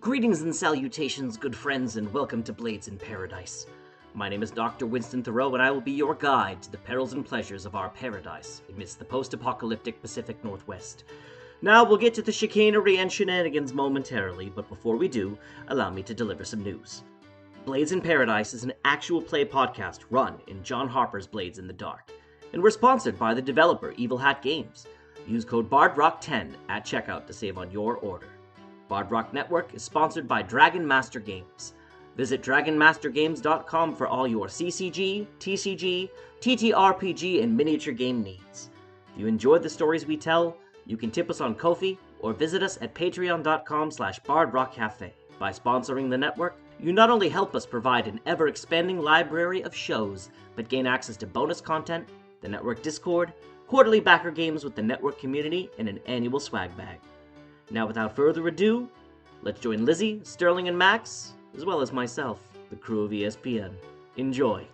Greetings and salutations, good friends, and welcome to Blades in Paradise. My name is Dr. Winston Thoreau, and I will be your guide to the perils and pleasures of our paradise amidst the post-apocalyptic Pacific Northwest. Now, we'll get to the chicanery and shenanigans momentarily, but before we do, allow me to deliver some news. Blades in Paradise is an actual play podcast run in John Harper's Blades in the Dark, and we're sponsored by the developer Evil Hat Games. Use code BARDROCK10 at checkout to save on your order. Bard Rock Network is sponsored by Dragon Master Games. Visit dragonmastergames.com for all your CCG, TCG, TTRPG, and miniature game needs. If you enjoyed the stories we tell, you can tip us on Ko-fi or visit us at patreon.com/bardrockcafe. By sponsoring the network, you not only help us provide an ever-expanding library of shows, but gain access to bonus content, the network Discord, quarterly backer games with the network community, and an annual swag bag. Now, without further ado, let's join Lizzie, Sterling, and Max, as well as myself, the crew of ESPN. Enjoy!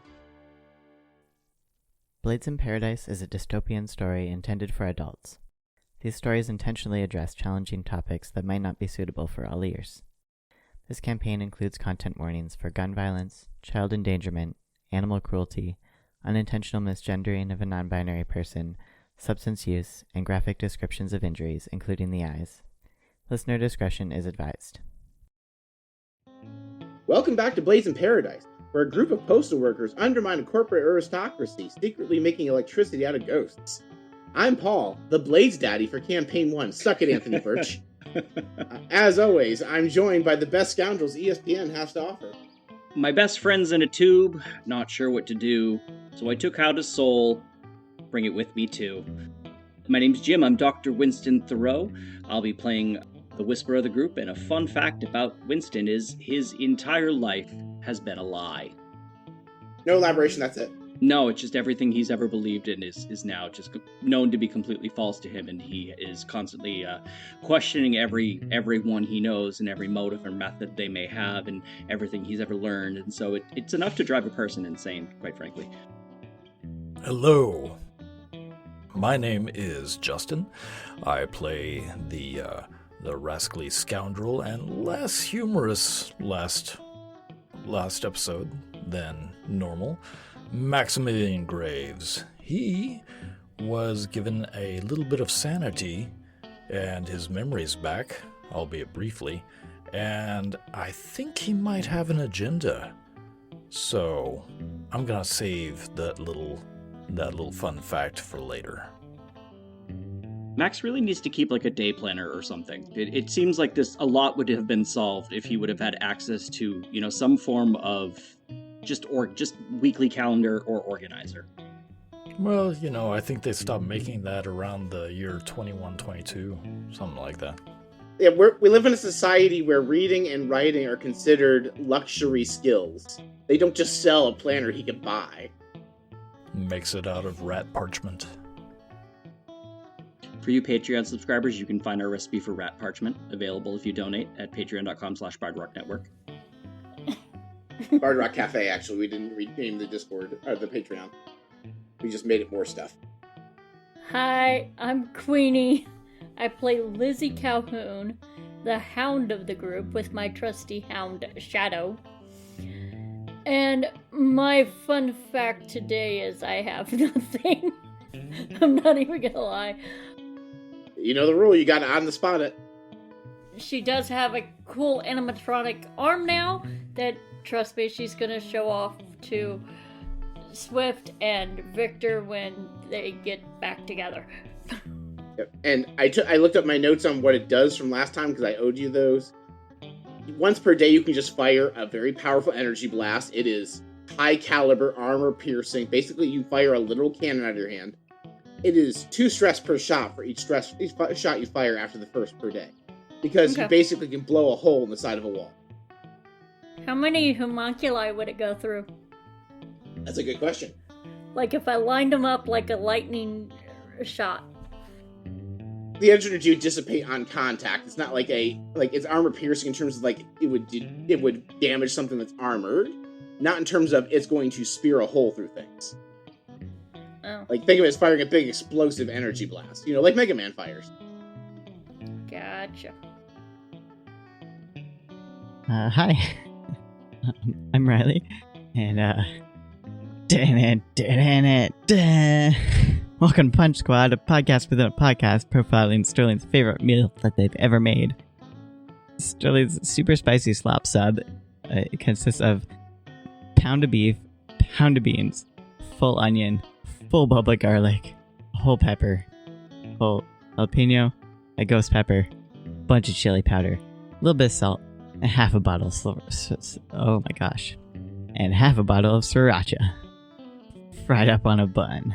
Blades in Paradise is a dystopian story intended for adults. These stories intentionally address challenging topics that might not be suitable for all ears. This campaign includes content warnings for gun violence, child endangerment, animal cruelty, unintentional misgendering of a non-binary person, substance use, and graphic descriptions of injuries, including the eyes. Listener discretion is advised. Welcome back to Blades in Paradise, where a group of postal workers undermine a corporate aristocracy, secretly making electricity out of ghosts. I'm Paul, the Blades Daddy for Campaign 1. Suck it, Anthony Birch. As always, I'm joined by the best scoundrels ESPN has to offer. My best friend's in a tube, not sure what to do, so I took out his soul. Bring it with me too. My name's Jim, I'm Dr. Winston Thoreau. I'll be playing the whisperer of the group, and a fun fact about Winston is his entire life has been a lie. No elaboration, that's it. No, it's just everything he's ever believed in is now just known to be completely false to him, and he is constantly questioning everyone he knows and every motive or method they may have and everything he's ever learned, and so it's enough to drive a person insane, quite frankly. Hello. My name is Justin. I play the rascally scoundrel and less humorous last episode than normal, Maximilian Graves. He was given a little bit of sanity and his memories back, albeit briefly, and I think he might have an agenda. So I'm gonna save that little fun fact for later. Max really needs to keep like a day planner or something. It seems like a lot would have been solved if he would have had access to, some form of just weekly calendar or organizer. Well, I think they stopped making that around the year 2122, something like that. Yeah, we live in a society where reading and writing are considered luxury skills. They don't just sell a planner he could buy. Makes it out of rat parchment. For you Patreon subscribers, you can find our recipe for rat parchment available if you donate at patreon.com/bardrocknetwork. Bard Rock Cafe, actually. We didn't rename the Discord, or the Patreon. We just made it more stuff. Hi, I'm Queenie. I play Lizzie Calhoun, the hound of the group, with my trusty hound, Shadow. And my fun fact today is I have nothing. I'm not even gonna lie. You know the rule, you gotta on the spot it. She does have a cool animatronic arm now that, trust me, she's gonna show off to Swift and Victor when they get back together. Yep. And I looked up my notes on what it does from last time because I owed you those. Once per day, you can just fire a very powerful energy blast. It is high caliber, armor piercing. Basically, you fire a literal cannon out of your hand. It is 2 stress per shot for each shot you fire after the first per day. Because you basically can blow a hole in the side of a wall. How many homunculi would it go through? That's a good question. Like if I lined them up like a lightning shot. The energy would dissipate on contact. It's not like it's armor piercing in terms of it would damage something that's armored. Not in terms of it's going to spear a hole through things. Oh. Think of it as firing a big explosive energy blast. Like Mega Man fires. Gotcha. Hi. I'm Riley, and welcome to Punch Squad, a podcast within a podcast profiling Sterling's favorite meal that they've ever made. Sterling's super spicy slop sub. It consists of pound of beef, pound of beans, full onion, full bulb garlic, whole pepper, whole jalapeno, a ghost pepper, bunch of chili powder, a little bit of salt, and half a bottle of oh my gosh, and half a bottle of sriracha, fried up on a bun.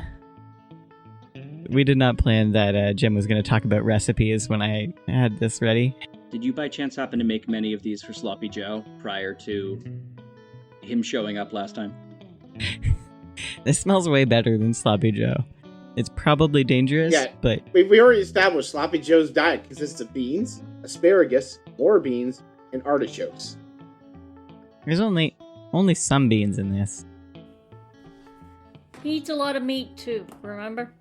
We did not plan that Jim was going to talk about recipes when I had this ready. Did you by chance happen to make many of these for Sloppy Joe prior to him showing up last time? This smells way better than Sloppy Joe. It's probably dangerous, but... We already established Sloppy Joe's diet consists of beans, asparagus, more beans, and artichokes. There's only some beans in this. He eats a lot of meat too, remember?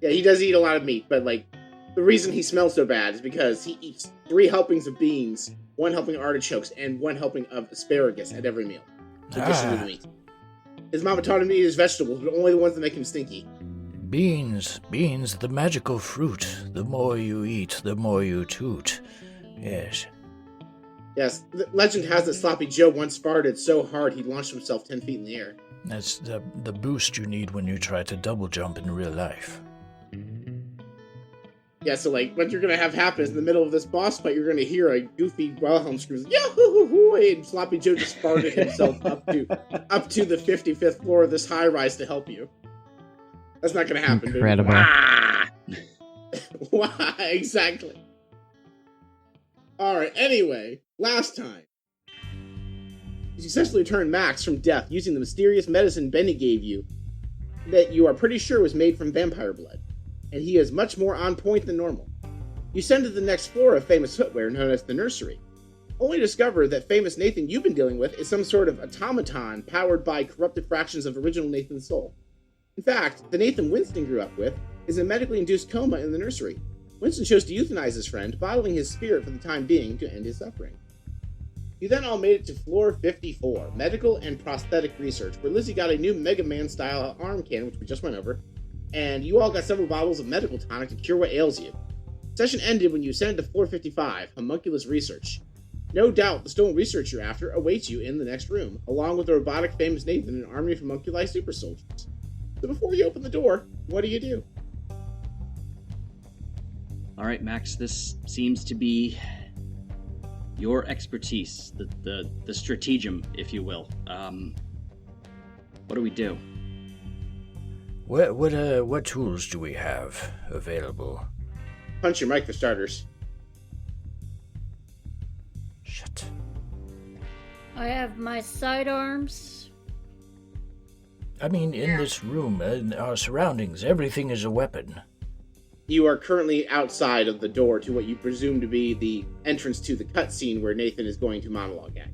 Yeah, he does eat a lot of meat, but the reason he smells so bad is because he eats 3 helpings of beans, 1 helping of artichokes, and 1 helping of asparagus at every meal, in addition to the meat. His mama taught him to eat his vegetables, but only the ones that make him stinky. Beans, the magical fruit. The more you eat, the more you toot. Yes. Yes, the legend has that Sloppy Joe once farted so hard he launched himself 10 feet in the air. That's the boost you need when you try to double jump in real life. Yeah, so what you're gonna have happen is in the middle of this boss fight, you're gonna hear a goofy Wilhelm scream, "Yahoo!" and Sloppy Joe just farted himself up to the 55th floor of this high rise to help you. That's not gonna happen. Incredible. Why? Exactly. All right. Anyway, last time you successfully turned Max from death using the mysterious medicine Benny gave you, that you are pretty sure was made from vampire blood. And he is much more on point than normal. You send to the next floor of famous footwear known as the nursery, only to discover that famous Nathan you've been dealing with is some sort of automaton powered by corrupted fractions of original Nathan's soul. In fact, the Nathan Winston grew up with is in a medically induced coma in the nursery. Winston chose to euthanize his friend, bottling his spirit for the time being to end his suffering. You then all made it to floor 54, medical and prosthetic research, where Lizzie got a new Mega Man-style arm cannon, which we just went over, and you all got several bottles of medical tonic to cure what ails you. Session ended when you ascended to floor 55, homunculus research. No doubt the stolen research you're after awaits you in the next room, along with the robotic famous Nathan and an army of homunculi super soldiers. So before you open the door, what do? All right, Max, this seems to be your expertise, the stratagem, if you will. What do we do? What tools do we have available? Punch your mic for starters. Shit. I have my sidearms. I mean, in this room, in our surroundings, everything is a weapon. You are currently outside of the door to what you presume to be the entrance to the cutscene where Nathan is going to monologue at.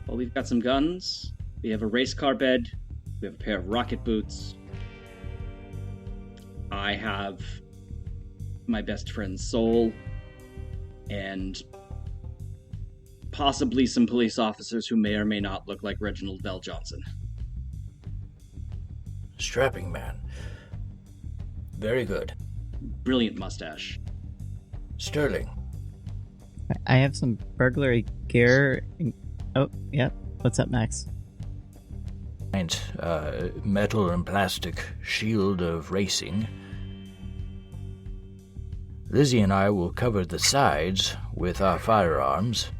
Well, we've got some guns. We have a race car bed. We have a pair of rocket boots. I have my best friend's soul. And possibly some police officers who may or may not look like Reginald Bell Johnson. Strapping man. Very good. Brilliant mustache. Sterling. I have some burglary gear. Oh, yeah. What's up, Max? Metal and plastic shield of racing. Lizzie and I will cover the sides with our firearms.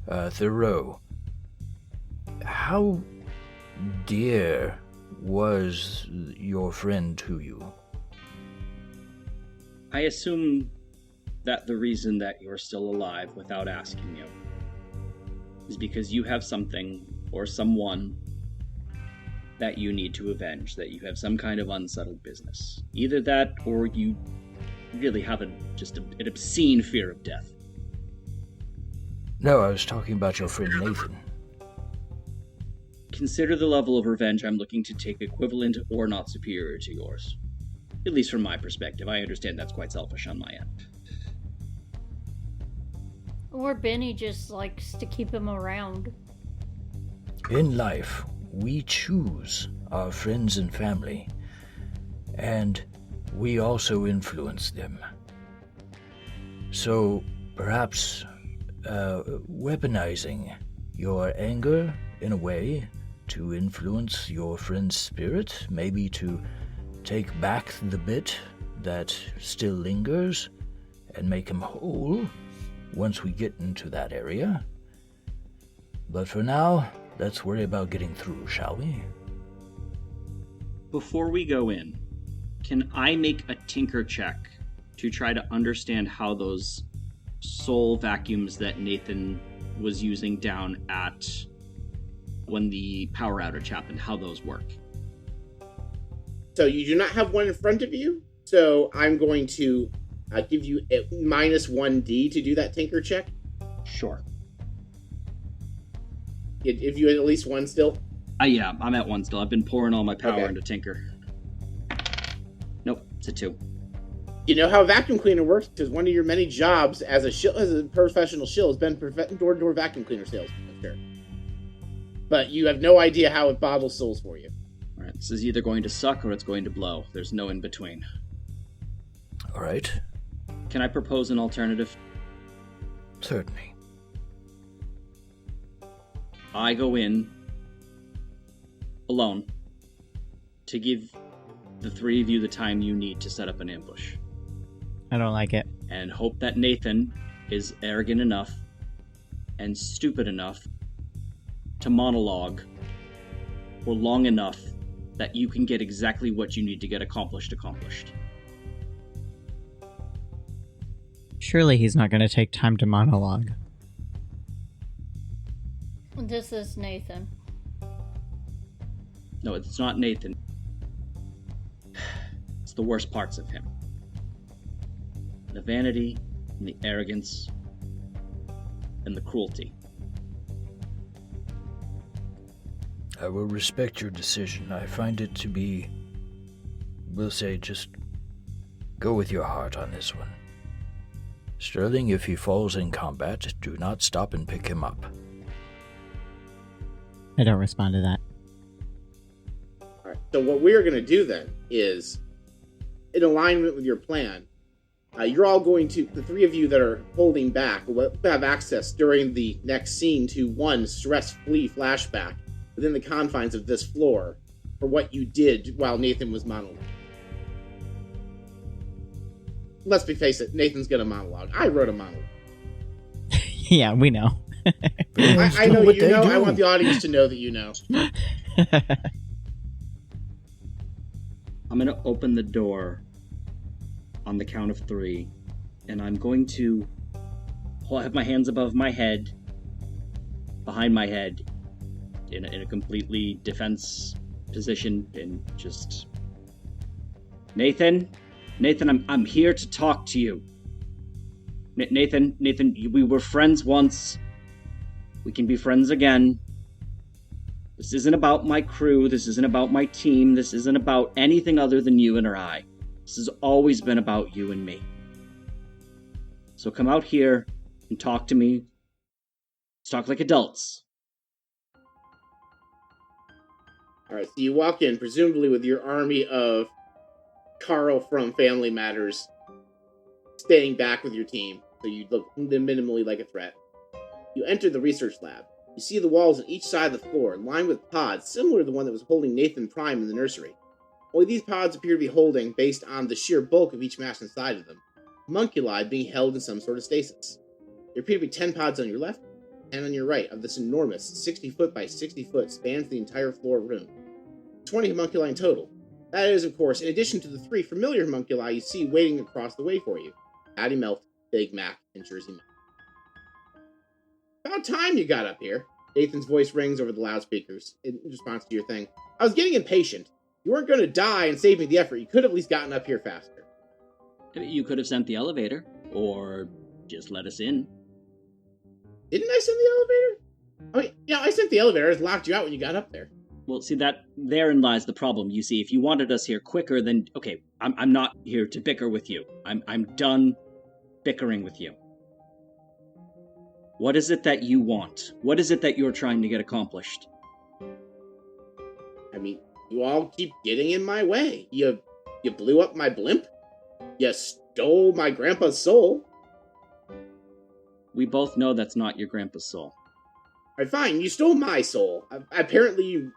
Thoreau. How dear was your friend to you? I assume that the reason that you're still alive without asking you is because you have something or someone that you need to avenge, that you have some kind of unsettled business. Either that or you really have an obscene fear of death. No, I was talking about your friend Nathan. Consider the level of revenge I'm looking to take equivalent or not superior to yours. At least from my perspective. I understand that's quite selfish on my end. Or Benny just likes to keep him around. In life, we choose our friends and family, and we also influence them. So, perhaps, weaponizing your anger in a way to influence your friend's spirit, maybe to take back the bit that still lingers and make him whole once we get into that area. But for now, let's worry about getting through, shall we? Before we go in, can I make a tinker check to try to understand how those soul vacuums that Nathan was using down at when the power outage happened, how those work? So you do not have one in front of you, so I'm going to give you a -1d to do that tinker check. Sure. If you had at least one still. Yeah, I'm at 1 still. I've been pouring all my power Okay. into tinker. Nope, it's a 2. You know how a vacuum cleaner works, because one of your many jobs as a professional shill has been door-to-door vacuum cleaner sales. Sure. But you have no idea how it bottles souls for you. Alright, this is either going to suck or it's going to blow. There's no in between. All right. Can I propose an alternative? Certainly. I go in alone to give the 3 of you the time you need to set up an ambush. I don't like it. And hope that Nathan is arrogant enough and stupid enough to monologue for long enough that you can get exactly what you need to get accomplished. Surely he's not going to take time to monologue. This is Nathan. No, it's not Nathan. It's the worst parts of him. The vanity, and the arrogance, and the cruelty. I will respect your decision. I find it to be, we'll say, just go with your heart on this one. Sterling, if he falls in combat, do not stop and pick him up. I don't respond to that. All right. So what we're going to do then is, in alignment with your plan, you're all going to, the 3 of you that are holding back, will have access during the next scene to one stress-free flashback within the confines of this floor for what you did while Nathan was monologuing. Let's face it, Nathan's gonna monologue. I wrote a monologue. Yeah, we know. I know you know. I want the audience to know that you know. I'm going to open the door on the count of 3, and I'm going to have my hands above my head, behind my head, in a completely defense position, and just... Nathan, I'm here to talk to you. Nathan, we were friends once. We can be friends again. This isn't about my crew. This isn't about my team. This isn't about anything other than you and I. This has always been about you and me. So come out here and talk to me. Let's talk like adults. All right, so you walk in, presumably with your army of Carl from Family Matters staying back with your team, so you look minimally like a threat. You enter the research lab. You see the walls on each side of the floor, lined with pods similar to the one that was holding Nathan Prime in the nursery. Only these pods appear to be holding, based on the sheer bulk of each mass inside of them, homunculi being held in some sort of stasis. There appear to be 10 pods on your left, and on your right of this enormous 60-foot by 60-foot spans the entire floor room. 20 homunculi in total. That is, of course, in addition to the 3 familiar homunculi you see waiting across the way for you. Patty Melt, Big Mac, and Jersey Melt. About time you got up here. Nathan's voice rings over the loudspeakers in response to your thing. I was getting impatient. You weren't going to die and save me the effort. You could have at least gotten up here faster. You could have sent the elevator, or just let us in. Didn't I send the elevator? I mean, yeah, I sent the elevator. I just locked you out when you got up there. Well, see, therein lies the problem. You see, if you wanted us here quicker, then okay, I'm not here to bicker with you. I'm done bickering with you. What is it that you want? What is it that you're trying to get accomplished? I mean, you all keep getting in my way. You blew up my blimp. You stole my grandpa's soul. We both know that's not your grandpa's soul. Alright, fine. You stole my soul. Apparently, you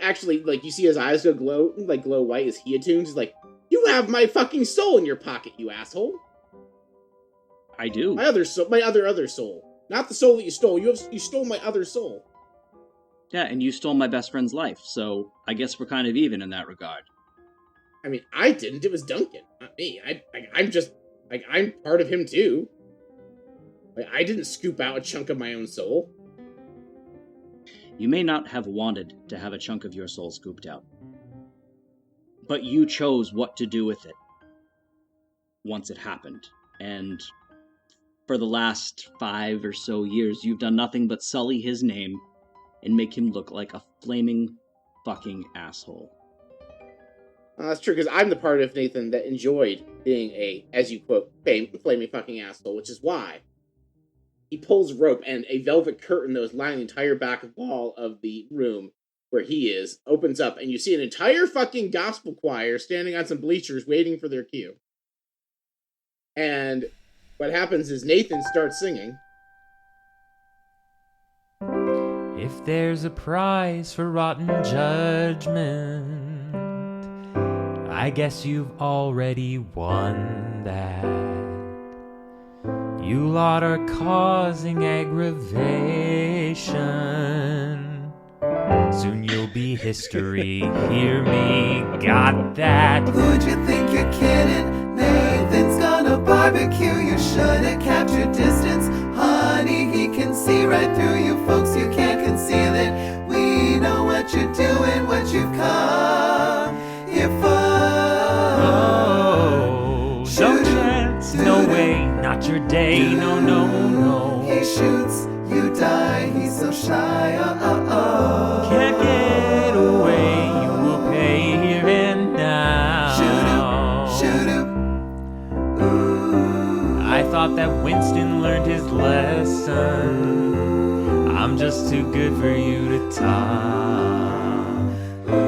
actually, like, you see his eyes glow white as he attunes. He's like, you have my fucking soul in your pocket, you asshole. I do. My other soul. My other soul. Not the soul that you stole. You stole my other soul. Yeah, and you stole my best friend's life, so I guess we're kind of even in that regard. I mean, I didn't. It was Duncan, not me. I'm just, like, I'm part of him too. Like, I didn't scoop out a chunk of my own soul. You may not have wanted to have a chunk of your soul scooped out, but you chose what to do with it once it happened. And for the last 5 or so years, you've done nothing but sully his name and make him look like a flaming fucking asshole. Well, that's true, because I'm the part of Nathan that enjoyed being a, as you quote, flaming fucking asshole, which is why he pulls rope and a velvet curtain that was lining the entire back wall of the room where he is opens up, and you see an entire fucking gospel choir standing on some bleachers waiting for their cue. And what happens is Nathan starts singing. If there's a prize for rotten judgment, I guess you've already won that. You lot are causing aggravation. Soon you'll be history, hear me, got that. Who'd you think you're kidding? Nathan's gonna barbecue. You should've kept your distance. Honey, he can see right through you folks. You can't conceal it. We know what you're doing, what you've come here for. Oh, no chance, no way, not your day, no, no, no. He shoots, you die, he's so shy, oh. Can't get away, you will pay here and now. Shoot him, ooh. I thought that Winston learned his lesson. I'm just too good for you to top.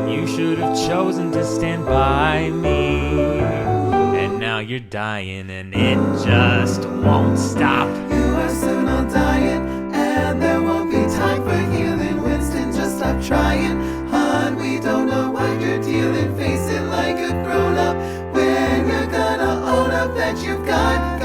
You should have chosen to stand by me, and now you're dying and it just won't stop. You are soon all dying, and there won't be time for healing. Winston, just stop trying. Hon, we don't know what you're dealing. Face it like a grown-up. When you're gonna own up that you've got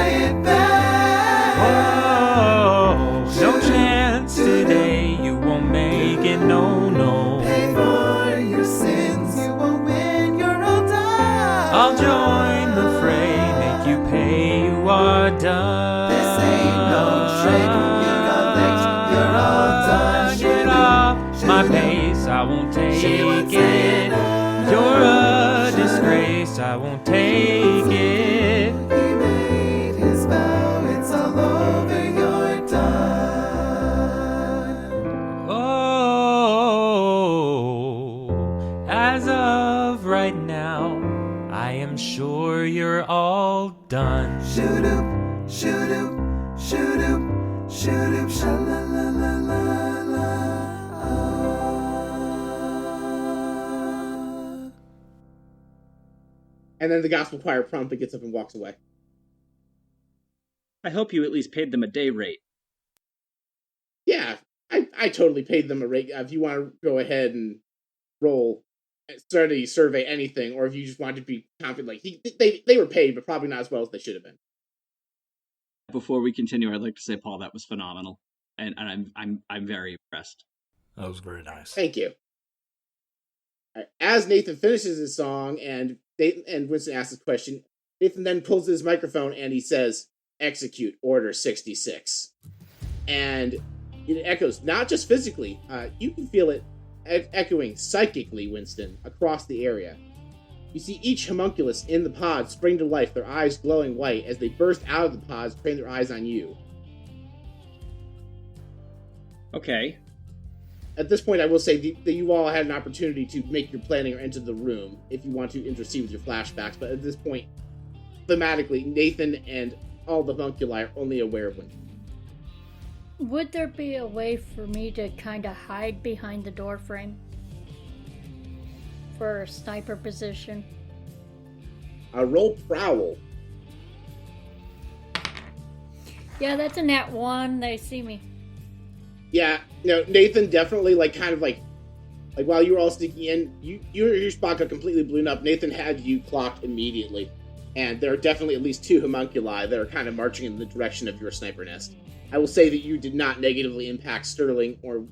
it back. Oh, no chance today, you won't make it, no, no. Pay for your sins, you won't win, you're all done. I'll join the fray, make you pay, you are done. This ain't no trick, you got licked, you're all done. Get off my pace, I won't take it. You're a disgrace, I won't take it. He made his vow, it's all over, you're done. Oh, as of right now, I am sure you're all done. Shoot him, shoot him, shoot him, shoot him, sha-la-la-la-la-la. And then the gospel choir promptly gets up and walks away. I hope you at least paid them a day rate. Yeah, I totally paid them a rate. If you want to go ahead and roll, study, survey, anything, or if you just want to be confident, like they were paid, but probably not as well as they should have been. Before we continue, I'd like to say, Paul, that was phenomenal, and I'm very impressed. That was very nice. Thank you. All right, as Nathan finishes his song and Winston asks his question, Nathan then pulls his microphone and he says, "Execute Order 66." And it echoes, not just physically, you can feel it echoing psychically, Winston, across the area. You see each homunculus in the pod spring to life, their eyes glowing white as they burst out of the pods, train their eyes on you. Okay. At this point, I will say that you all had an opportunity to make your planning or enter the room if you want to intercede with your flashbacks, but at this point, thematically, Nathan and all the homunculi are only aware of Winston. Would there be a way for me to kind of hide behind the door frame? For a sniper position? Roll prowl. Yeah, that's a nat 1. They see me. Yeah, no, Nathan definitely, kind of while you were all sneaking in, your spot got completely blown up. Nathan had you clocked immediately. And there are definitely at least 2 homunculi that are kind of marching in the direction of your sniper nest. I will say that you did not negatively impact Sterling or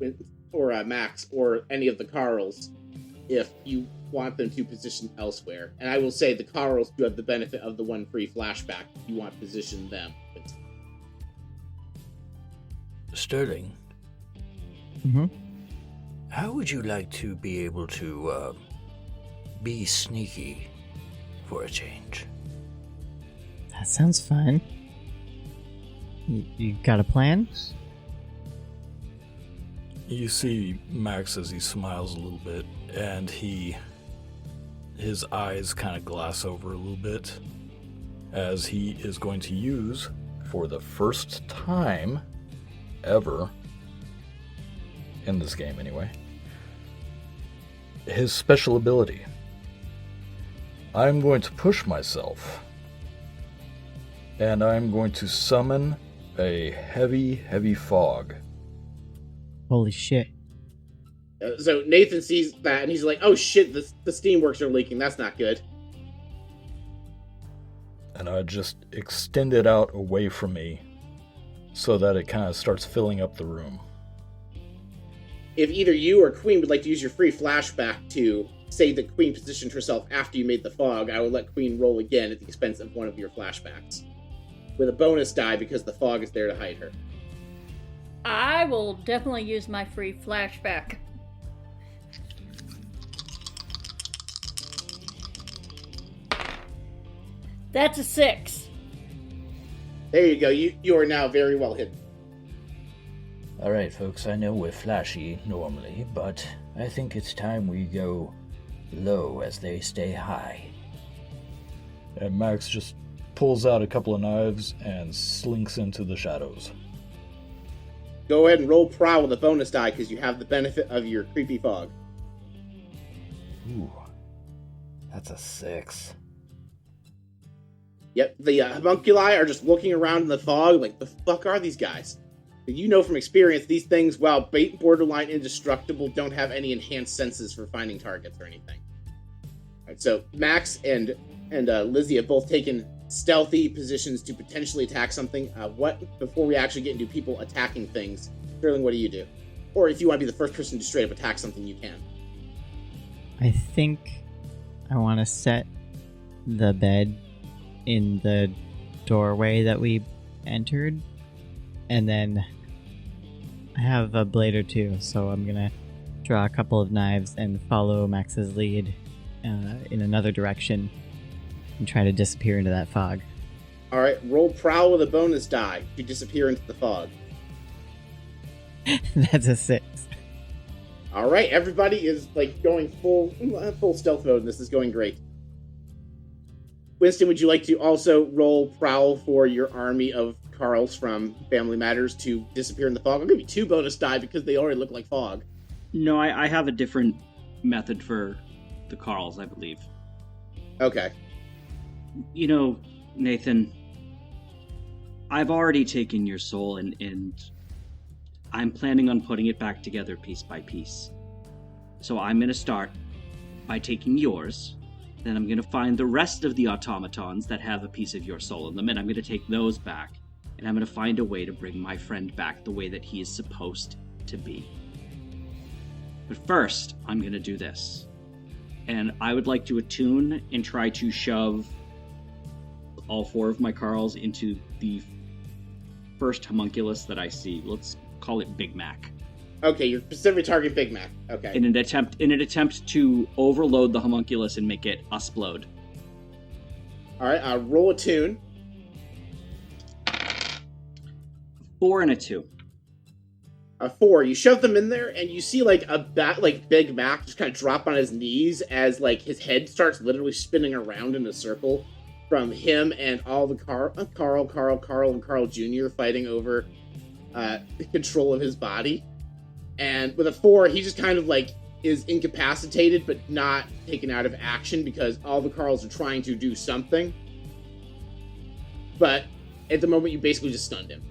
Max or any of the Carls if you want them to position elsewhere. And I will say the Carls do have the benefit of the 1 free flashback if you want to position them. Sterling, how would you like to be able to be sneaky for a change? That sounds fun. You got a plan? You see Max as he smiles a little bit, and his eyes kind of glass over a little bit, as he is going to use, for the first time ever, in this game anyway, his special ability. I'm going to push myself, and I'm going to summon a heavy, heavy fog. Holy shit. So Nathan sees that, and he's like, oh shit, the steamworks are leaking. That's not good. And I just extend it out away from me so that it kind of starts filling up the room. If either you or Queen would like to use your free flashback to say that Queen positioned herself after you made the fog, I will let Queen roll again at the expense of one of your flashbacks. With a bonus die because the fog is there to hide her. I will definitely use my free flashback. That's a 6. There you go. You are now very well hidden. Alright, folks, I know we're flashy normally, but I think it's time we go low as they stay high. And Max just pulls out a couple of knives and slinks into the shadows. Go ahead and roll prowl with a bonus die because you have the benefit of your creepy fog. Ooh, that's a 6. Yep, the homunculi are just looking around in the fog like, the fuck are these guys? But you know from experience, these things, while borderline indestructible, don't have any enhanced senses for finding targets or anything. Alright, so Max and Lizzie have both taken stealthy positions to potentially attack something. Before we actually get into people attacking things, Sterling, what do you do? Or if you want to be the first person to straight up attack something, you can. I think I want to set the bed in the doorway that we entered, and then I have a blade or 2, so I'm gonna draw a couple of knives and follow Max's lead in another direction and try to disappear into that fog. Alright, roll prowl with a bonus die to disappear into the fog. That's a 6. Alright, everybody is going full stealth mode, and this is going great. Winston, would you like to also roll prowl for your army of Carls from Family Matters to disappear in the fog? I'll give you 2 bonus die because they already look like fog. No, I have a different method for the Carls, I believe. Okay. You know, Nathan, I've already taken your soul and I'm planning on putting it back together piece by piece. So I'm going to start by taking yours, then I'm going to find the rest of the automatons that have a piece of your soul in them, and I'm going to take those back, and I'm going to find a way to bring my friend back the way that he is supposed to be. But first, I'm going to do this. And I would like to attune and try to shove all 4 of my Carls into the first homunculus that I see. Let's call it Big Mac. Okay, you're specifically targeting Big Mac. Okay. In an attempt to overload the homunculus and make it explode. Alright, roll a tune. 4 and a 2. 4. You shove them in there, and you see Big Mac just kind of drop on his knees as his head starts literally spinning around in a circle from him and all the Carl, and Carl Jr. fighting over control of his body. And with a 4, he just kind of like is incapacitated, but not taken out of action because all the Carls are trying to do something. But at the moment, you basically just stunned him.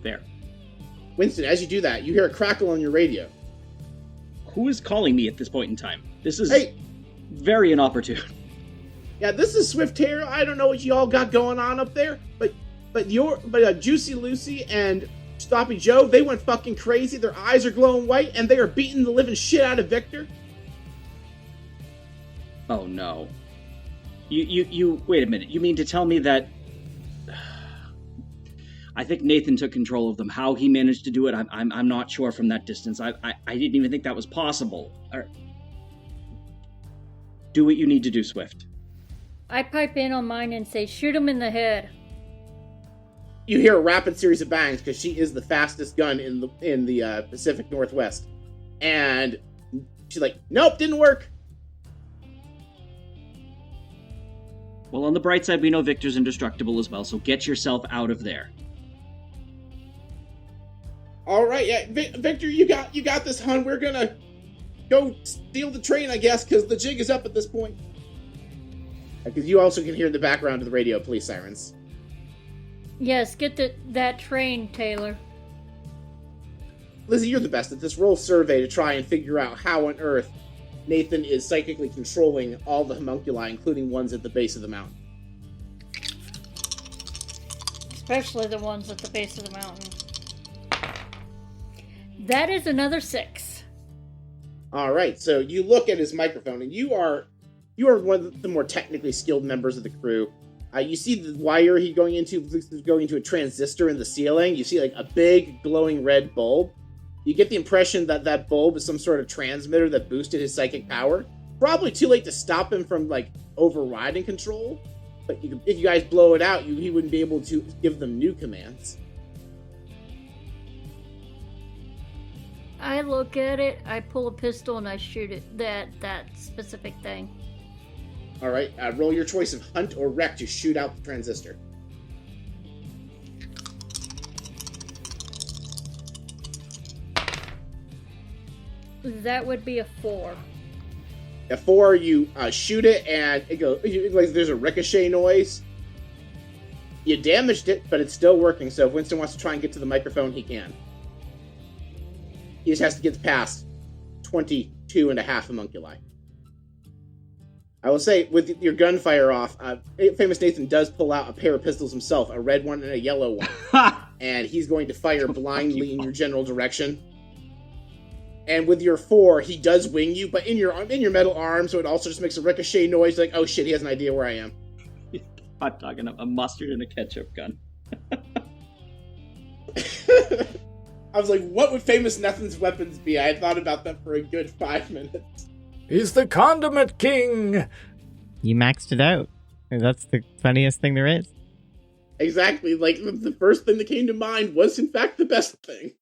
There. Winston, as you do that, you hear a crackle on your radio. Who is calling me at this point in time? This is very inopportune. Yeah, this is Swift Terror. I don't know what y'all got going on up there, but Juicy Lucy and Stoppy Joe, they went fucking crazy. Their eyes are glowing white, and they are beating the living shit out of Victor. Oh no. You wait a minute. You mean to tell me that I think Nathan took control of them. How he managed to do it, I'm not sure from that distance. I didn't even think that was possible. Do what you need to do, Swift. I pipe in on mine and say, shoot him in the head. You hear a rapid series of bangs because she is the fastest gun in the Pacific Northwest, and she's like, "Nope, didn't work." Well, on the bright side, we know Victor's indestructible as well, so get yourself out of there. All right, yeah, Victor, you got this, hun. We're gonna go steal the train, I guess, because the jig is up at this point. Because you also can hear in the background of the radio police sirens. Yes, get that train, Taylor. Lizzie, you're the best at this. Roll survey to try and figure out how on earth Nathan is psychically controlling all the homunculi, including ones at the base of the mountain. Especially the ones at the base of the mountain. That is another 6. All right, so you look at his microphone, and you are one of the more technically skilled members of the crew. You see the wire he's going into a transistor in the ceiling. You see like a big glowing red bulb. You get the impression that that bulb is some sort of transmitter that boosted his psychic power. Probably too late to stop him from like overriding control. But if you guys blow it out, he wouldn't be able to give them new commands. I look at it, I pull a pistol, and I shoot it. That specific thing. All right, roll your choice of hunt or wreck to shoot out the transistor. That would be a 4. A 4, you shoot it, and it goes like there's a ricochet noise. You damaged it, but it's still working. So if Winston wants to try and get to the microphone, he can. He just has to get past 22 and a half homunculi. I will say, with your gunfire off, Famous Nathan does pull out a pair of pistols himself, a red one and a yellow one. And he's going to fire blindly in your general direction. And with your 4, he does wing you, but in your metal arm, so it also just makes a ricochet noise, like, oh shit, he has an idea where I am. Hot dog and a mustard and a ketchup gun. I was like, what would Famous Nathan's weapons be? I had thought about that for a good 5 minutes. He's the condiment king! You maxed it out. That's the funniest thing there is. Exactly. Like, the first thing that came to mind was, in fact, the best thing.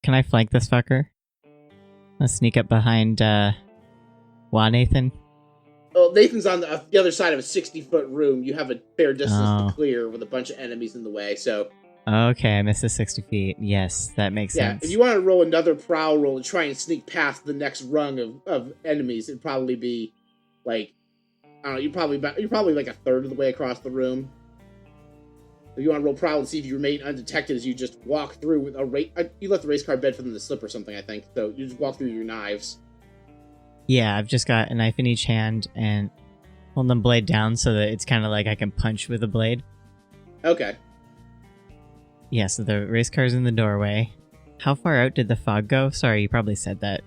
Can I flank this fucker? Let's sneak up behind, Nathan. Well, Nathan's on the other side of a 60-foot room. You have a fair distance to clear with a bunch of enemies in the way, so... Okay, I missed the 60 feet. Yes, that makes sense. Yeah, if you want to roll another prowl roll and try and sneak past the next rung of enemies, it'd probably be, like... I don't know, you're probably like a third of the way across the room. If you want to roll prowl and see if you remain undetected as you just walk through with you left the race car bed for them to slip or something, I think. So you just walk through your knives. Yeah, I've just got a knife in each hand and hold the blade down so that it's kind of like I can punch with a blade. Okay. Yeah, so the race car's in the doorway. How far out did the fog go? Sorry, you probably said that.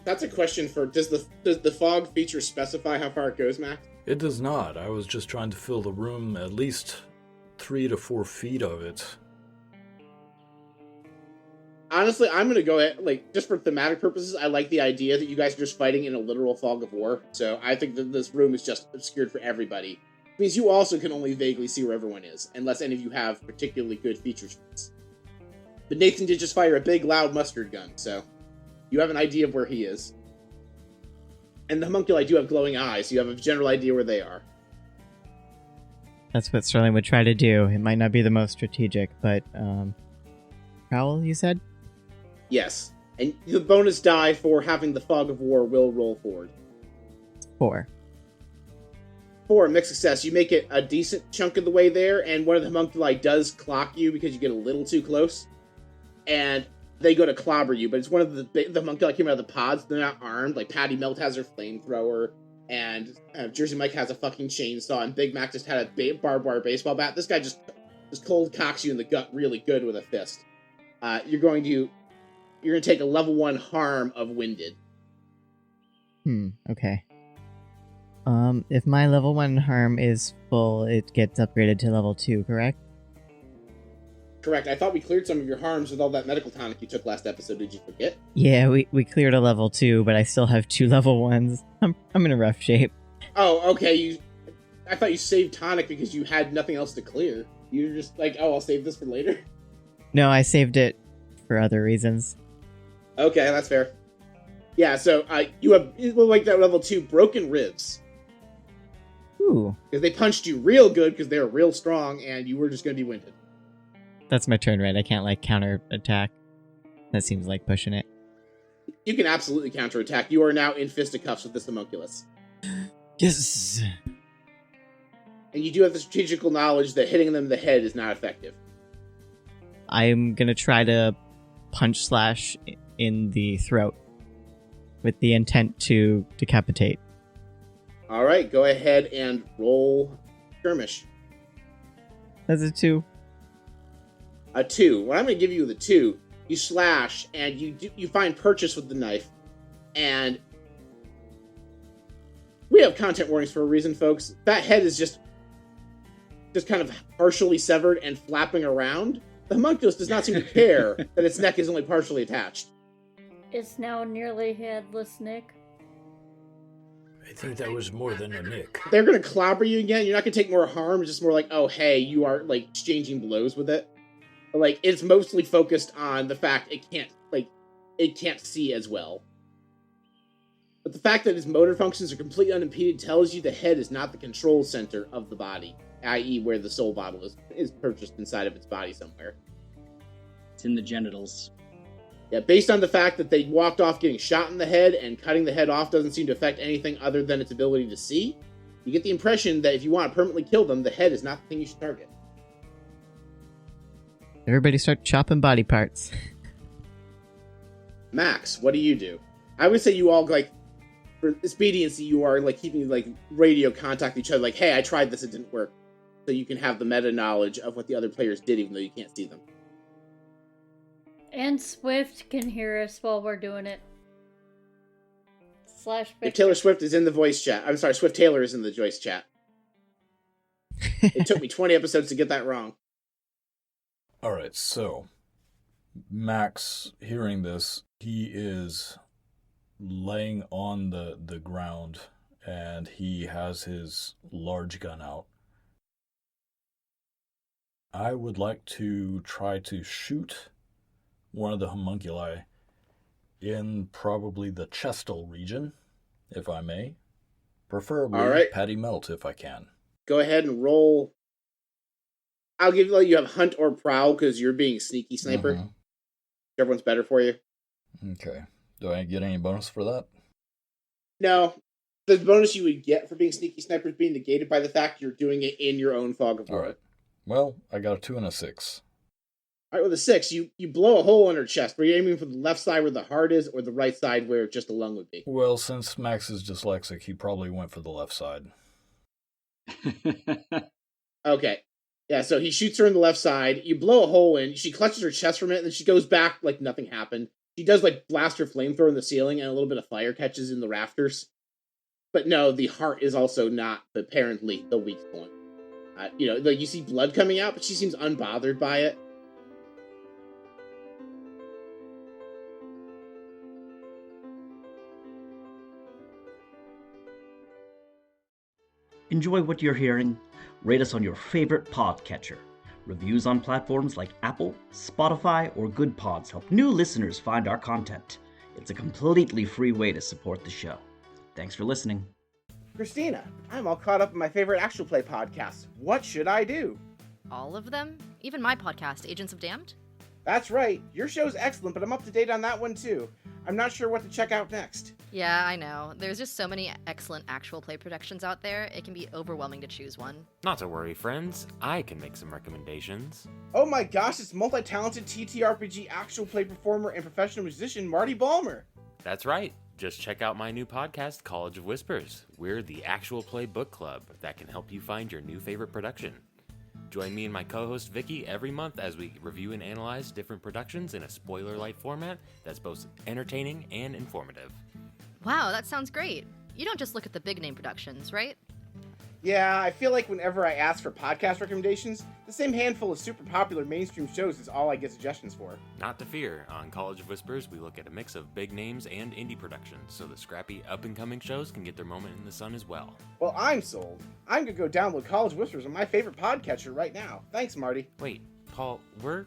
That's a question for... Does the fog feature specify how far it goes, Max? It does not. I was just trying to fill the room, at least 3 to 4 feet of it. Honestly, I'm going to go ahead, like, just for thematic purposes, I like the idea that you guys are just fighting in a literal fog of war. So I think that this room is just obscured for everybody. It means you also can only vaguely see where everyone is, unless any of you have particularly good features. But Nathan did just fire a big, loud mustard gun, so you have an idea of where he is. And the homunculi do have glowing eyes, so you have a general idea where they are. That's what Sterling would try to do. It might not be the most strategic, but, Prowl, you said? Yes. And the bonus die for having the Fog of War will roll forward. 4. 4, mixed success. You make it a decent chunk of the way there, and one of the homunculi does clock you because you get a little too close. And they go to clobber you, but it's one of the homunculi came out of the pods. They're not armed. Like, Patty Melt has her flamethrower, and Jersey Mike has a fucking chainsaw, and Big Mac just had a barbed wire baseball bat. This guy just cold cocks you in the gut really good with a fist. You're going to take a level 1 harm of winded. Okay. If my level 1 harm is full, it gets upgraded to level 2, correct? Correct. I thought we cleared some of your harms with all that medical tonic you took last episode. Did you forget? Yeah, we cleared a level 2, but I still have 2 level 1s. I'm in a rough shape. Oh, okay. I thought you saved tonic because you had nothing else to clear. You were just like, oh, I'll save this for later. No, I saved it for other reasons. Okay, that's fair. Yeah, so you have, like that level 2, broken ribs. Ooh. Because they punched you real good because they were real strong, and you were just going to be winded. That's my turn, right? I can't, counter attack. That seems like pushing it. You can absolutely counter attack. You are now in fisticuffs with this homunculus. Yes! And you do have the strategical knowledge that hitting them in the head is not effective. I'm gonna try to punch slash in the throat with the intent to decapitate. Alright, go ahead and roll skirmish. That's a 2. A 2. When I'm going to give you the 2, you slash, and you find purchase with the knife. And we have content warnings for a reason, folks. That head is just kind of partially severed and flapping around. The homunculus does not seem to care that its neck is only partially attached. It's now nearly headless, Nick. I think that was more than a nick. They're going to clobber you again. You're not going to take more harm. It's just more like, oh, hey, you are, exchanging blows with it. But, it's mostly focused on the fact it can't see as well. But the fact that its motor functions are completely unimpeded tells you the head is not the control center of the body, i.e. where the soul bottle is purchased inside of its body somewhere. It's in the genitals. Yeah, based on the fact that they walked off getting shot in the head and cutting the head off doesn't seem to affect anything other than its ability to see, you get the impression that if you want to permanently kill them, the head is not the thing you should target. Everybody start chopping body parts. Max, what do you do? I would say you all, for expediency, you are, keeping, radio contact with each other, hey, I tried this, it didn't work. So you can have the meta-knowledge of what the other players did, even though you can't see them. And Swift can hear us while we're doing it. If Taylor Swift is in the voice chat. I'm sorry, Swift Taylor is in the voice chat. It took me 20 episodes to get that wrong. Alright, so Max, hearing this, he is laying on the ground, and he has his large gun out. I would like to try to shoot one of the homunculi in probably the chestal region, if I may. Preferably Patty Melt, if I can. Go ahead and roll. I'll let you have hunt or prowl because you're being sneaky sniper. Mm-hmm. Everyone's better for you. Okay. Do I get any bonus for that? No. The bonus you would get for being sneaky sniper is being negated by the fact you're doing it in your own fog of war. All right. Well, I got a 2 and a 6. All right, with a 6, you blow a hole in her chest. Were you aiming for the left side where the heart is, or the right side where just the lung would be? Well, since Max is dyslexic, he probably went for the left side. Okay. Yeah, so he shoots her in the left side. You blow a hole in. She clutches her chest for a minute, and then she goes back like nothing happened. She does blast her flamethrower in the ceiling, and a little bit of fire catches in the rafters. But no, the heart is also not apparently the weak point. You see blood coming out, but she seems unbothered by it. Enjoy what you're hearing? Rate us on your favorite podcatcher. Reviews on platforms like Apple, Spotify, or Good Pods help new listeners find our content. It's a completely free way to support the show. Thanks for listening. Christina, I'm all caught up in my favorite actual play podcasts. What should I do? All of them? Even my podcast, Agents of Damned? That's right. Your show's excellent, but I'm up to date on that one too. I'm not sure what to check out next. Yeah, I know. There's just so many excellent actual play productions out there, it can be overwhelming to choose one. Not to worry, friends. I can make some recommendations. Oh my gosh, it's multi-talented TTRPG actual play performer and professional musician Marty Balmer. That's right. Just check out my new podcast, College of Whispers. We're the actual play book club that can help you find your new favorite production. Join me and my co-host Vicky every month as we review and analyze different productions in a spoiler-light format that's both entertaining and informative. Wow, that sounds great. You don't just look at the big name productions, right? Yeah, I feel like whenever I ask for podcast recommendations, the same handful of super popular mainstream shows is all I get suggestions for. Not to fear, on College of Whispers, we look at a mix of big names and indie productions, so the scrappy up-and-coming shows can get their moment in the sun as well. Well, I'm sold. I'm gonna go download College Whispers on my favorite podcatcher right now. Thanks, Marty. Wait, Paul, we're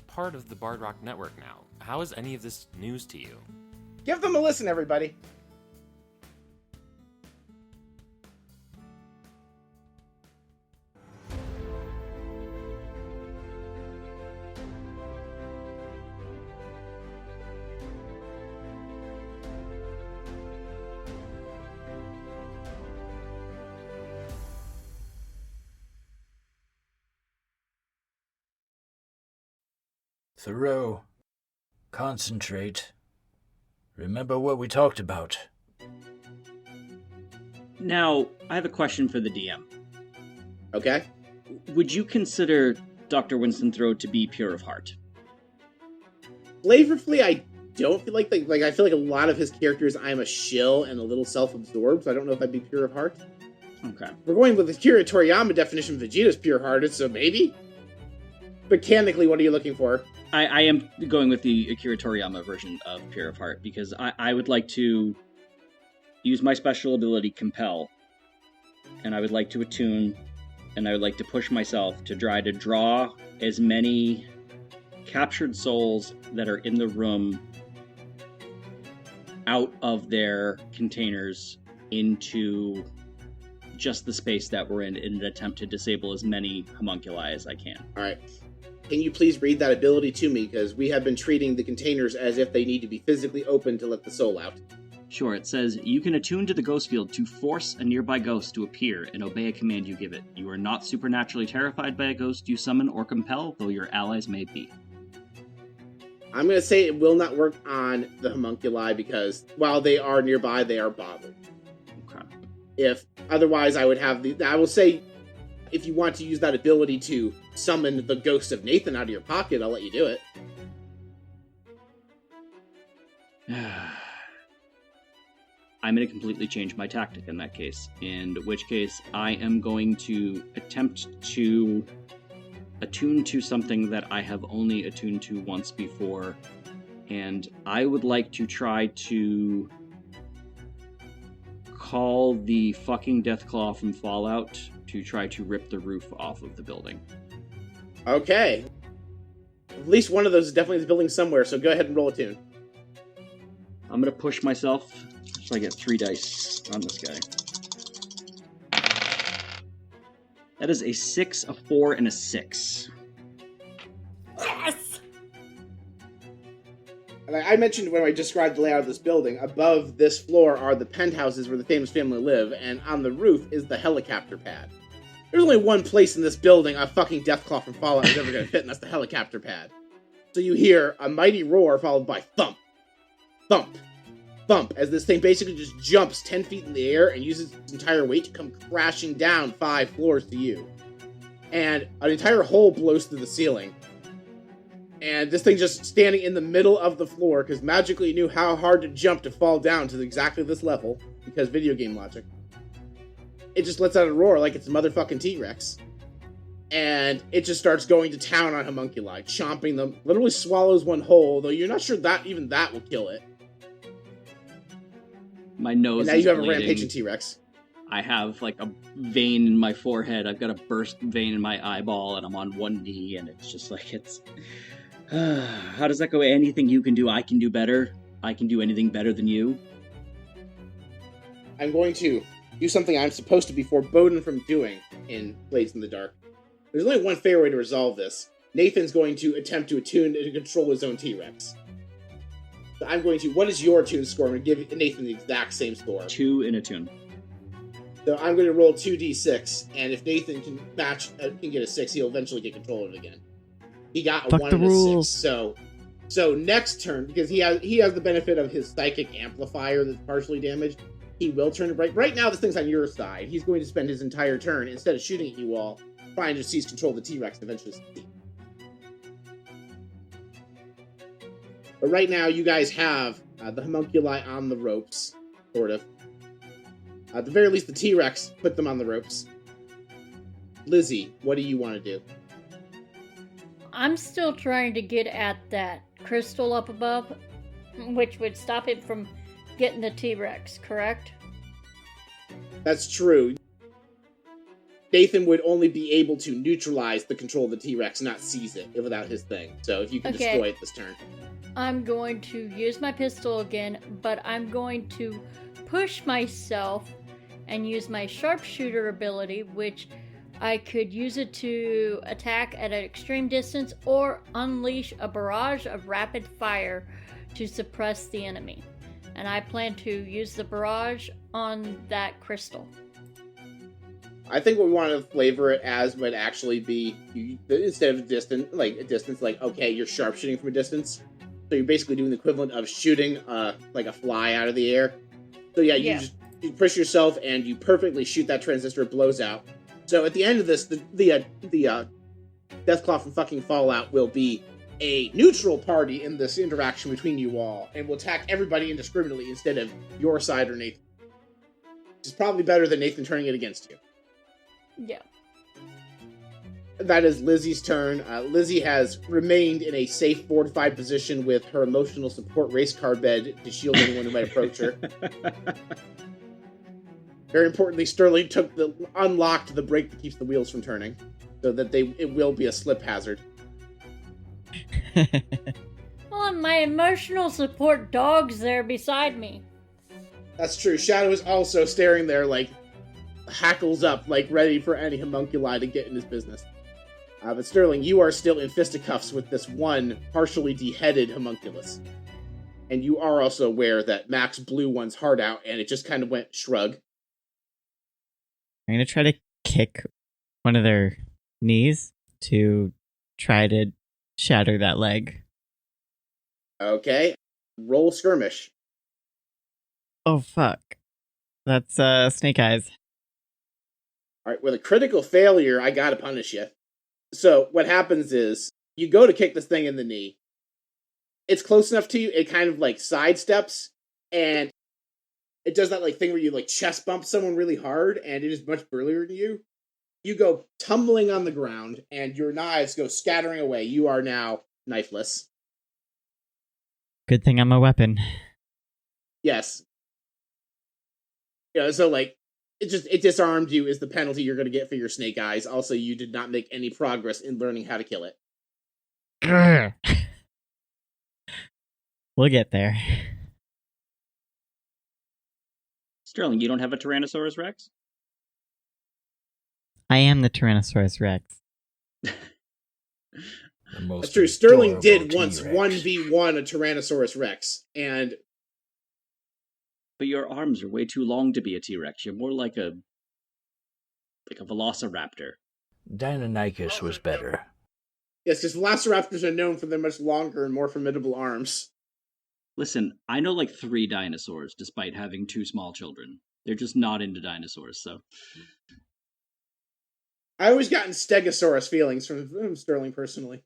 part of the Bard Rock Network now. How is any of this news to you? Give them a listen, everybody. Thoreau, concentrate. Remember what we talked about. Now, I have a question for the DM. Okay. Would you consider Dr. Winston Thoreau to be pure of heart? Flavorfully, I don't feel like I feel like a lot of his characters I'm a shill and a little self-absorbed, so I don't know if I'd be pure of heart. Okay. We're going with the Akira Toriyama definition of Vegeta's pure-hearted, so maybe? Mechanically, what are you looking for? I am going with the Akira Toriyama version of Pure of Heart, because I would like to use my special ability, Compel, and I would like to attune, and I would like to push myself to try to draw as many captured souls that are in the room out of their containers into just the space that we're in an attempt to disable as many homunculi as I can. All right. Can you please read that ability to me? Because we have been treating the containers as if they need to be physically open to let the soul out. Sure, it says, you can attune to the ghost field to force a nearby ghost to appear and obey a command you give it. You are not supernaturally terrified by a ghost you summon or compel, though your allies may be. I'm going to say it will not work on the homunculi because while they are nearby, they are bothered. Okay. If otherwise, I would have I will say, if you want to use that ability to summon the ghost of Nathan out of your pocket, I'll let you do it. I'm going to completely change my tactic in that case, in which case I am going to attempt to attune to something that I have only attuned to once before, and I would like to try to call the fucking Deathclaw from Fallout to try to rip the roof off of the building. Okay. At least one of those is definitely in the building somewhere, so go ahead and roll a tune. I'm going to push myself, so I get 3 dice on this guy. That is a 6, a 4, and a 6. Yes! And I mentioned when I described the layout of this building, above this floor are the penthouses where the famous family live, and on the roof is the helicopter pad. There's only one place in this building a fucking Deathclaw from Fallout is ever going to fit, and that's the helicopter pad. So you hear a mighty roar followed by thump, thump, thump, as this thing basically just jumps 10 feet in the air and uses its entire weight to come crashing down 5 floors to you. And an entire hole blows through the ceiling. And this thing just standing in the middle of the floor, because magically it knew how hard to jump to fall down to exactly this level, because video game logic. It just lets out a roar like it's a motherfucking T-Rex. And it just starts going to town on homunculi, chomping them, literally swallows one whole, though you're not sure that even that will kill it. My nose and now is you have bleeding. a rampaging T-Rex. I have like a vein in my forehead. I've got a burst vein in my eyeball, and I'm on one knee, and it's just like it's... how does that go? Anything you can do, I can do better. I can do anything better than you. I'm going to do something I'm supposed to be forebodden from doing in Blades in the Dark. There's only one fair way to resolve this. Nathan's going to attempt to attune and control his own T-Rex. So I'm going to... What is your attune score? I'm going to give Nathan the exact same score. 2 in attune. So I'm going to roll 2d6, and if Nathan can can get a 6, he'll eventually get control of it again. He got a 1 and a 6, so next turn, because he has the benefit of his psychic amplifier that's partially damaged, he will turn it right. Right now, this thing's on your side. He's going to spend his entire turn, instead of shooting at you all, trying to seize control of the T-Rex and eventually succeed. But right now, you guys have the homunculi on the ropes, sort of. At the very least, the T-Rex put them on the ropes. Lizzie, what do you want to do? I'm still trying to get at that crystal up above, which would stop it from getting the T-Rex, correct? That's true. Nathan would only be able to neutralize the control of the T-Rex, not seize it without his thing. So if you can destroy it this turn. I'm going to use my pistol again, but I'm going to push myself and use my sharpshooter ability, which I could use it to attack at an extreme distance or unleash a barrage of rapid fire to suppress the enemy. And I plan to use the barrage on that crystal. I think what we want to flavor it as would actually be, instead of a distance, okay, you're sharpshooting from a distance. So you're basically doing the equivalent of shooting like a fly out of the air. So you push yourself and you perfectly shoot that transistor, it blows out. So at the end of this, the Deathclaw from fucking Fallout will be a neutral party in this interaction between you all, and will attack everybody indiscriminately instead of your side or Nathan. Which is probably better than Nathan turning it against you. Yeah. That is Lizzie's turn. Lizzie has remained in a safe, fortified position with her emotional support race car bed to shield anyone who might approach her. Very importantly, Sterling unlocked the brake that keeps the wheels from turning, so that it will be a slip hazard. Well, and my emotional support dog's there beside me. That's true. Shadow is also staring there, like, hackles up, like, ready for any homunculi to get in his business. But Sterling, you are still in fisticuffs with this one partially deheaded homunculus. And you are also aware that Max blew one's heart out, and it just kind of went shrug. I'm going to try to kick one of their knees to try to shatter that leg. Okay. Roll skirmish. Oh, fuck. That's Snake Eyes. Alright, with a critical failure, I gotta punish you. So, what happens is, you go to kick this thing in the knee. It's close enough to you, it kind of, like, sidesteps, and it does that, like, thing where you, like, chest bump someone really hard, and it is much burlier than you. You go tumbling on the ground, and your knives go scattering away. You are now knifeless. Good thing I'm a weapon. Yes. So, like, it disarmed you is the penalty you're going to get for your snake eyes. Also, you did not make any progress in learning how to kill it. Grr. We'll get there. Sterling, you don't have a Tyrannosaurus Rex? I am the Tyrannosaurus Rex. That's true. Sterling did T-Rex. once 1v1 a Tyrannosaurus Rex, and... But your arms are way too long to be a T-Rex. You're more like a velociraptor. Deinonychus was better. Yes, because velociraptors are known for their much longer and more formidable arms. Listen, I know like 3 dinosaurs, despite having 2 small children. They're just not into dinosaurs, so... I always gotten Stegosaurus feelings from Sterling, personally.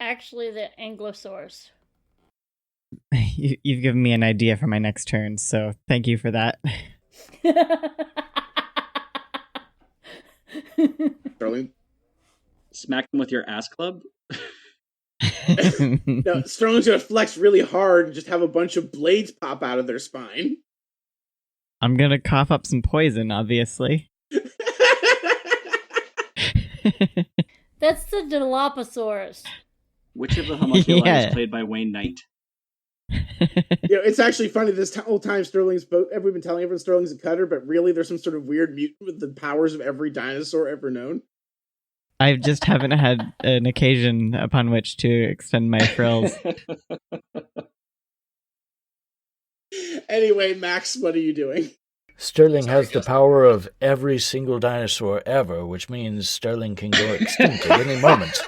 Actually, the Anglosaurus. You've given me an idea for my next turn, so thank you for that. Sterling? Smack them with your ass club? No, Sterling's gonna flex really hard and just have a bunch of blades pop out of their spine. I'm gonna cough up some poison, obviously. That's the Dilophosaurus. Which of the homunculi is played by Wayne Knight? It's actually funny. This whole time we've been telling everyone Sterling's a cutter, but really there's some sort of weird mutant with the powers of every dinosaur ever known. I just haven't had an occasion upon which to extend my frills. Anyway, Max, what are you doing? Sterling has the power of every single dinosaur ever, which means Sterling can go extinct at any moment.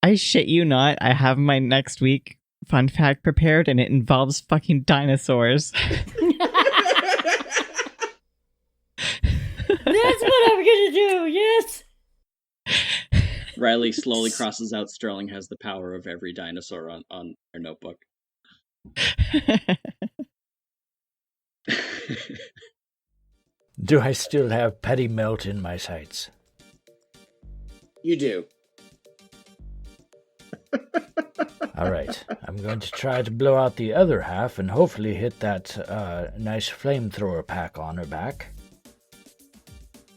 I shit you not, I have my next week fun fact prepared, and it involves fucking dinosaurs. That's what I'm gonna do, yes! Riley slowly crosses out Sterling has the power of every dinosaur on her notebook. Do I still have Petty Melt in my sights? You do. All right, I'm going to try to blow out the other half and hopefully hit that nice flamethrower pack on her back.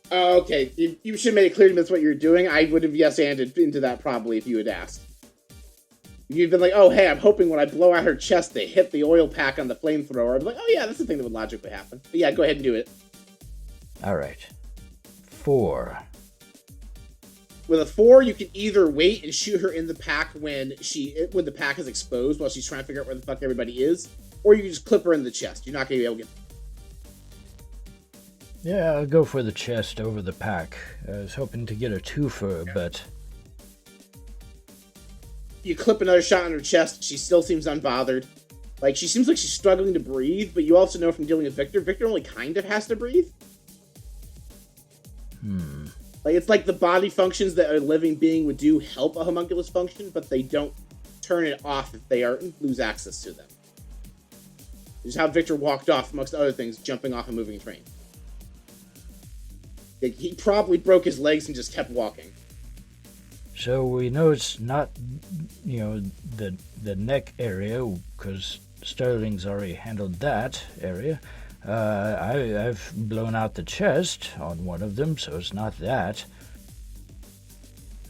Okay, you should have made it clear to me that's what you're doing. I would have yes-anded into that probably if you had asked. You'd been like, oh, hey, I'm hoping when I blow out her chest they hit the oil pack on the flamethrower. I'd be like, oh yeah, that's the thing that would logically happen. But yeah, go ahead and do it. All right. 4. With a 4, you can either wait and shoot her in the pack when the pack is exposed while she's trying to figure out where the fuck everybody is, or you can just clip her in the chest. You're not going to be able to get... Yeah, I'll go for the chest over the pack. I was hoping to get a twofer, but... You clip another shot on her chest, she still seems unbothered. Like, she seems like she's struggling to breathe, but you also know from dealing with Victor only kind of has to breathe. Like, it's like the body functions that a living being would do help a homunculus function, but they don't turn it off if they lose access to them. This is how Victor walked off, amongst other things, jumping off a moving train. He probably broke his legs and just kept walking. So we know it's not, the neck area, because Sterling's already handled that area. I've blown out the chest on one of them, so it's not that.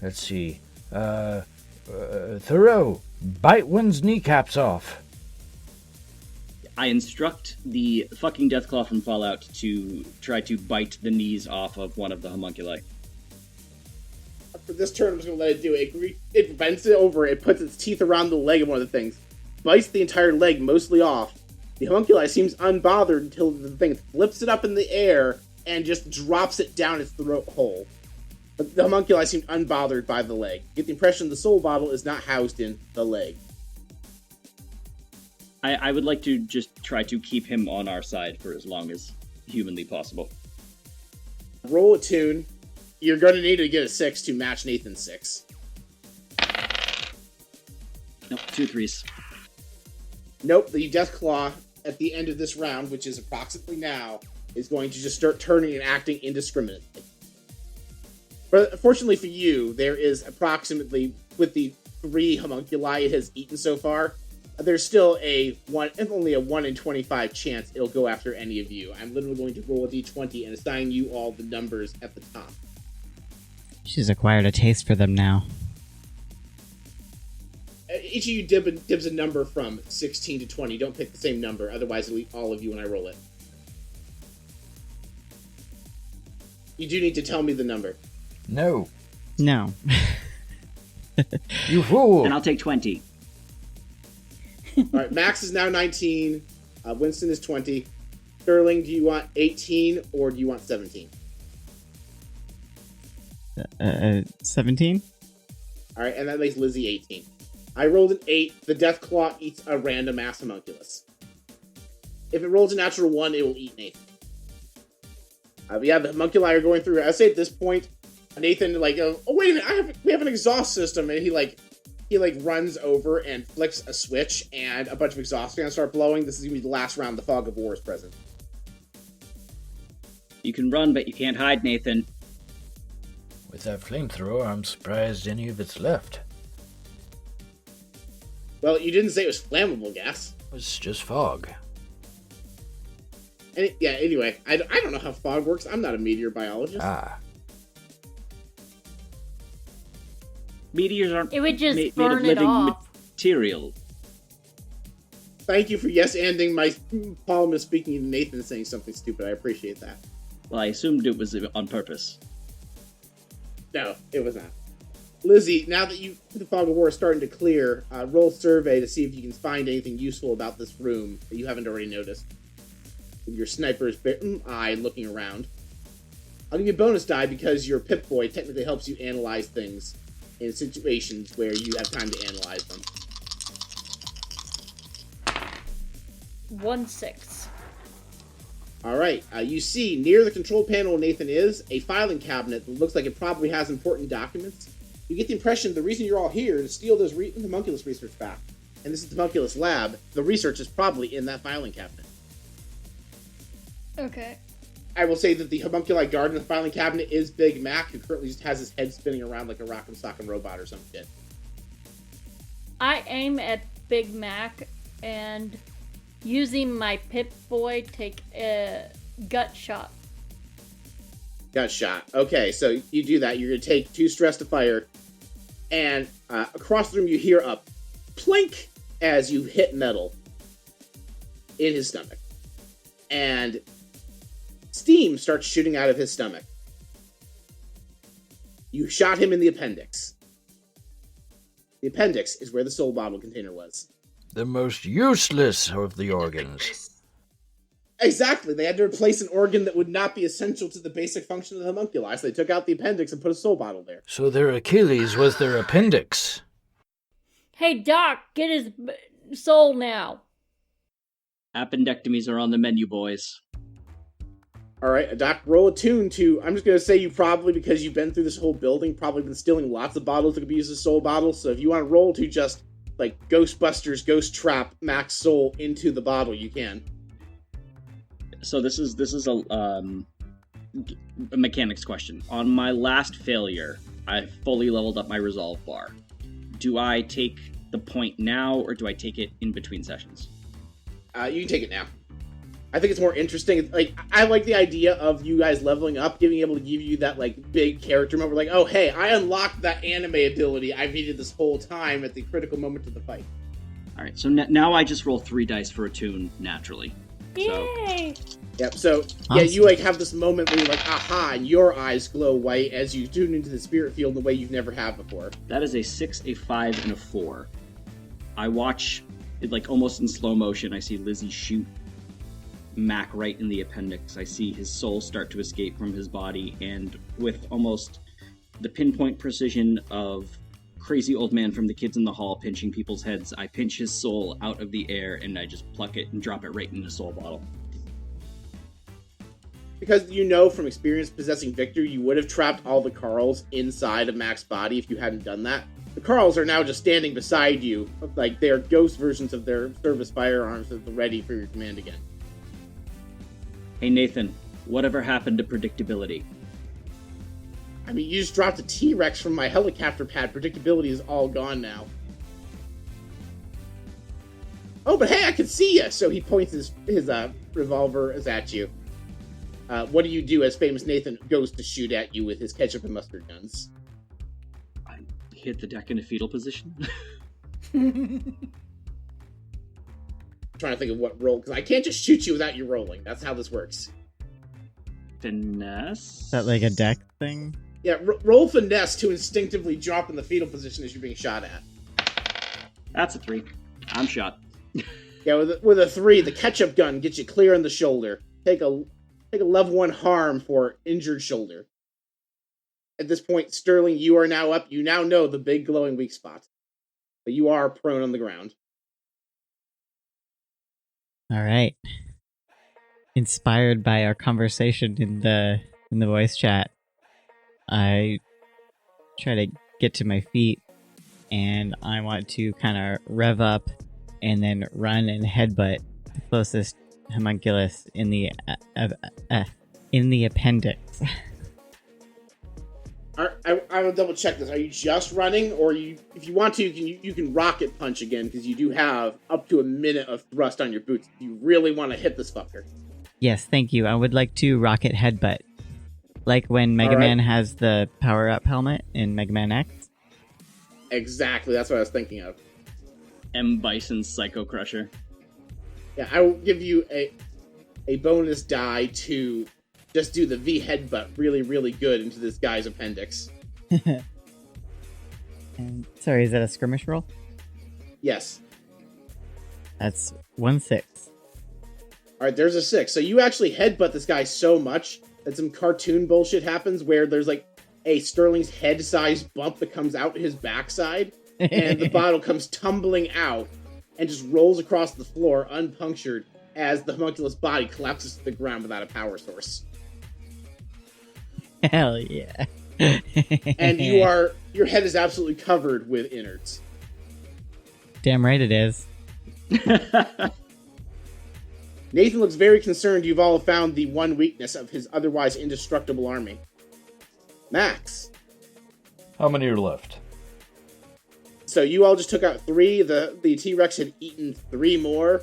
Let's see. Thoreau, bite one's kneecaps off. I instruct the fucking Deathclaw from Fallout to try to bite the knees off of one of the homunculi. For this turn, I'm just going to let it do it. It bends it over, it puts its teeth around the leg of one of the things, bites the entire leg mostly off. The homunculi seems unbothered until the thing flips it up in the air and just drops it down its throat hole. But the homunculi seemed unbothered by the leg. You get the impression the soul bottle is not housed in the leg. I would like to just try to keep him on our side for as long as humanly possible. Roll a tune. You're going to need to get a 6 to match Nathan's 6. Nope, 2 3s. Nope, the Deathclaw at the end of this round, which is approximately now, is going to just start turning and acting indiscriminately. But fortunately for you, there is approximately, with the 3 homunculi it has eaten so far, there's still only a 1 in 25 chance it'll go after any of you. I'm literally going to roll a d20 and assign you all the numbers at the top. She's acquired a taste for them now. Each of you dibs a number from 16 to 20. Don't pick the same number, otherwise it'll eat all of you when I roll it. You do need to tell me the number. No. No. You fool! And I'll take 20. Alright, Max is now 19. Winston is 20. Sterling, do you want 18 or do you want 17? 17? Alright, and that makes Lizzie 18. I rolled an 8. The Deathclaw eats a random ass homunculus. If it rolls a natural 1, it will eat Nathan. But yeah, the homunculi are going through. I say at this point, Nathan, oh wait a minute, we have an exhaust system, and he runs over and flicks a switch, and a bunch of exhaust fans start blowing. This is going to be the last round the Fog of War is present. You can run, but you can't hide, Nathan. With that flamethrower, I'm surprised any of it's left. Well, you didn't say it was flammable gas. It's just fog. Anyway, I don't know how fog works. I'm not a meteor biologist. Meteors aren't It would just made burn of it living off. material. Thank you for yes-anding my Paul misspeaking and Nathan saying something stupid. I appreciate that. Well, I assumed it was on purpose. No, it was not. Lizzie, now that the fog of war is starting to clear, roll survey to see if you can find anything useful about this room that you haven't already noticed. With your sniper's eye looking around. I'll give you a bonus die because your Pip-Boy technically helps you analyze things in situations where you have time to analyze them. 1-6. Alright, you see near the control panel where Nathan is, a filing cabinet that looks like it probably has important documents. You get the impression the reason you're all here is to steal this homunculus research back. And this is the homunculus lab. The research is probably in that filing cabinet. Okay. I will say that the homunculi guard in the filing cabinet is Big Mac, who currently just has his head spinning around like a rock'em sock'em robot or some shit. I aim at Big Mac and using my Pip-Boy take a gut shot. Gut shot. Okay, so you do that. You're going to take 2 stress to fire. And across the room you hear a plink as you hit metal in his stomach. And steam starts shooting out of his stomach. You shot him in the appendix. The appendix is where the soul bottle container was. The most useless of the organs. Exactly. They had to replace an organ that would not be essential to the basic function of the homunculi, so they took out the appendix and put a soul bottle there. So their Achilles was their appendix. Hey, Doc, get his soul now. Appendectomies are on the menu, boys. Alright, Doc, roll a tune to... I'm just going to say you probably, because you've been through this whole building, probably been stealing lots of bottles that could be used as soul bottles, so if you want to roll to just, like, Ghostbusters, Ghost Trap, Max Soul into the bottle, you can. So this is a mechanics question. On my last failure, I fully leveled up my resolve bar. Do I take the point now, or do I take it in between sessions? You can take it now. I think it's more interesting. Like, I like the idea of you guys leveling up, being able to give you that, like, big character moment. Like, oh, hey, I unlocked that anime ability I've needed this whole time at the critical moment of the fight. All right, so now I just roll 3 dice for a tune naturally. Yay! Yep, so, yeah, you, like, have this moment where you're like, aha, and your eyes glow white as you tune into the spirit field in a way you've never have before. That is a 6, a 5, and a 4. I watch it, like, almost in slow motion. I see Lizzie shoot Mac right in the appendix. I see his soul start to escape from his body, and with almost the pinpoint precision of crazy old man from the Kids in the Hall pinching people's heads, I pinch his soul out of the air, and I just pluck it and drop it right in the soul bottle. Because you know from experience possessing Victor, you would have trapped all the Carls inside of Mac's body if you hadn't done that. The Carls are now just standing beside you, like they're ghost versions of their service firearms that are ready for your command again. Hey Nathan, whatever happened to predictability? I mean, you just dropped a T-Rex from my helicopter pad. Predictability is all gone now. Oh, but hey, I can see you! So he points his revolver at you. What do you do as famous Nathan goes to shoot at you with his ketchup and mustard guns? I hit the deck in a fetal position. Trying to think of what roll, because I can't just shoot you without you rolling. That's how this works. Finesse? Is that like a deck thing? Yeah, roll finesse to instinctively drop in the fetal position as you're being shot at. That's a 3. I'm shot. Yeah, with a 3, the ketchup gun gets you clear on the shoulder. Take a level 1 harm for injured shoulder. At this point, Sterling, you are now up. You now know the big glowing weak spot. But you are prone on the ground. All right. Inspired by our conversation in the voice chat, I try to get to my feet, and I want to kind of rev up and then run and headbutt the closest homunculus in the appendix. I will double check this. Are you just running, or if you want to, you can rocket punch again, because you do have up to a minute of thrust on your boots. You really want to hit this fucker. Yes, thank you. I would like to rocket headbutt, like when Mega Man has the power-up helmet in Mega Man X. Exactly, that's what I was thinking of. M. Bison's Psycho Crusher. Yeah, I will give you a bonus die to just do the V headbutt really, really good into this guy's appendix. And sorry, is that a skirmish roll? Yes. That's 1-6. Alright, there's a 6. So you actually headbutt this guy so much that some cartoon bullshit happens where there's like a Sterling's head-sized bump that comes out his backside, and the bottle comes tumbling out and just rolls across the floor unpunctured as the homunculus body collapses to the ground without a power source. Hell yeah. And your head is absolutely covered with innards. Damn right it is. Nathan looks very concerned you've all found the one weakness of his otherwise indestructible army. Max. How many are left? So you all just took out 3. The T-Rex had eaten 3 more.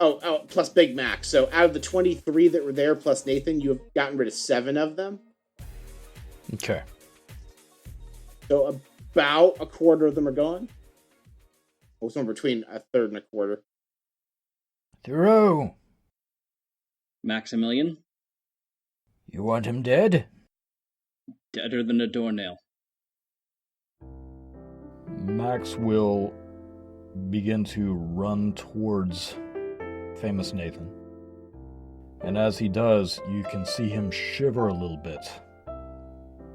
Oh, plus Big Mac. So out of the 23 that were there, plus Nathan, you have gotten rid of 7 of them. Okay. So about a quarter of them are gone. Well, somewhere between a third and a quarter. Thoreau, Maximilian, you want him dead? deader than a doornail. Max will begin to run towards Famous Nathan. And as he does, you can see him shiver a little bit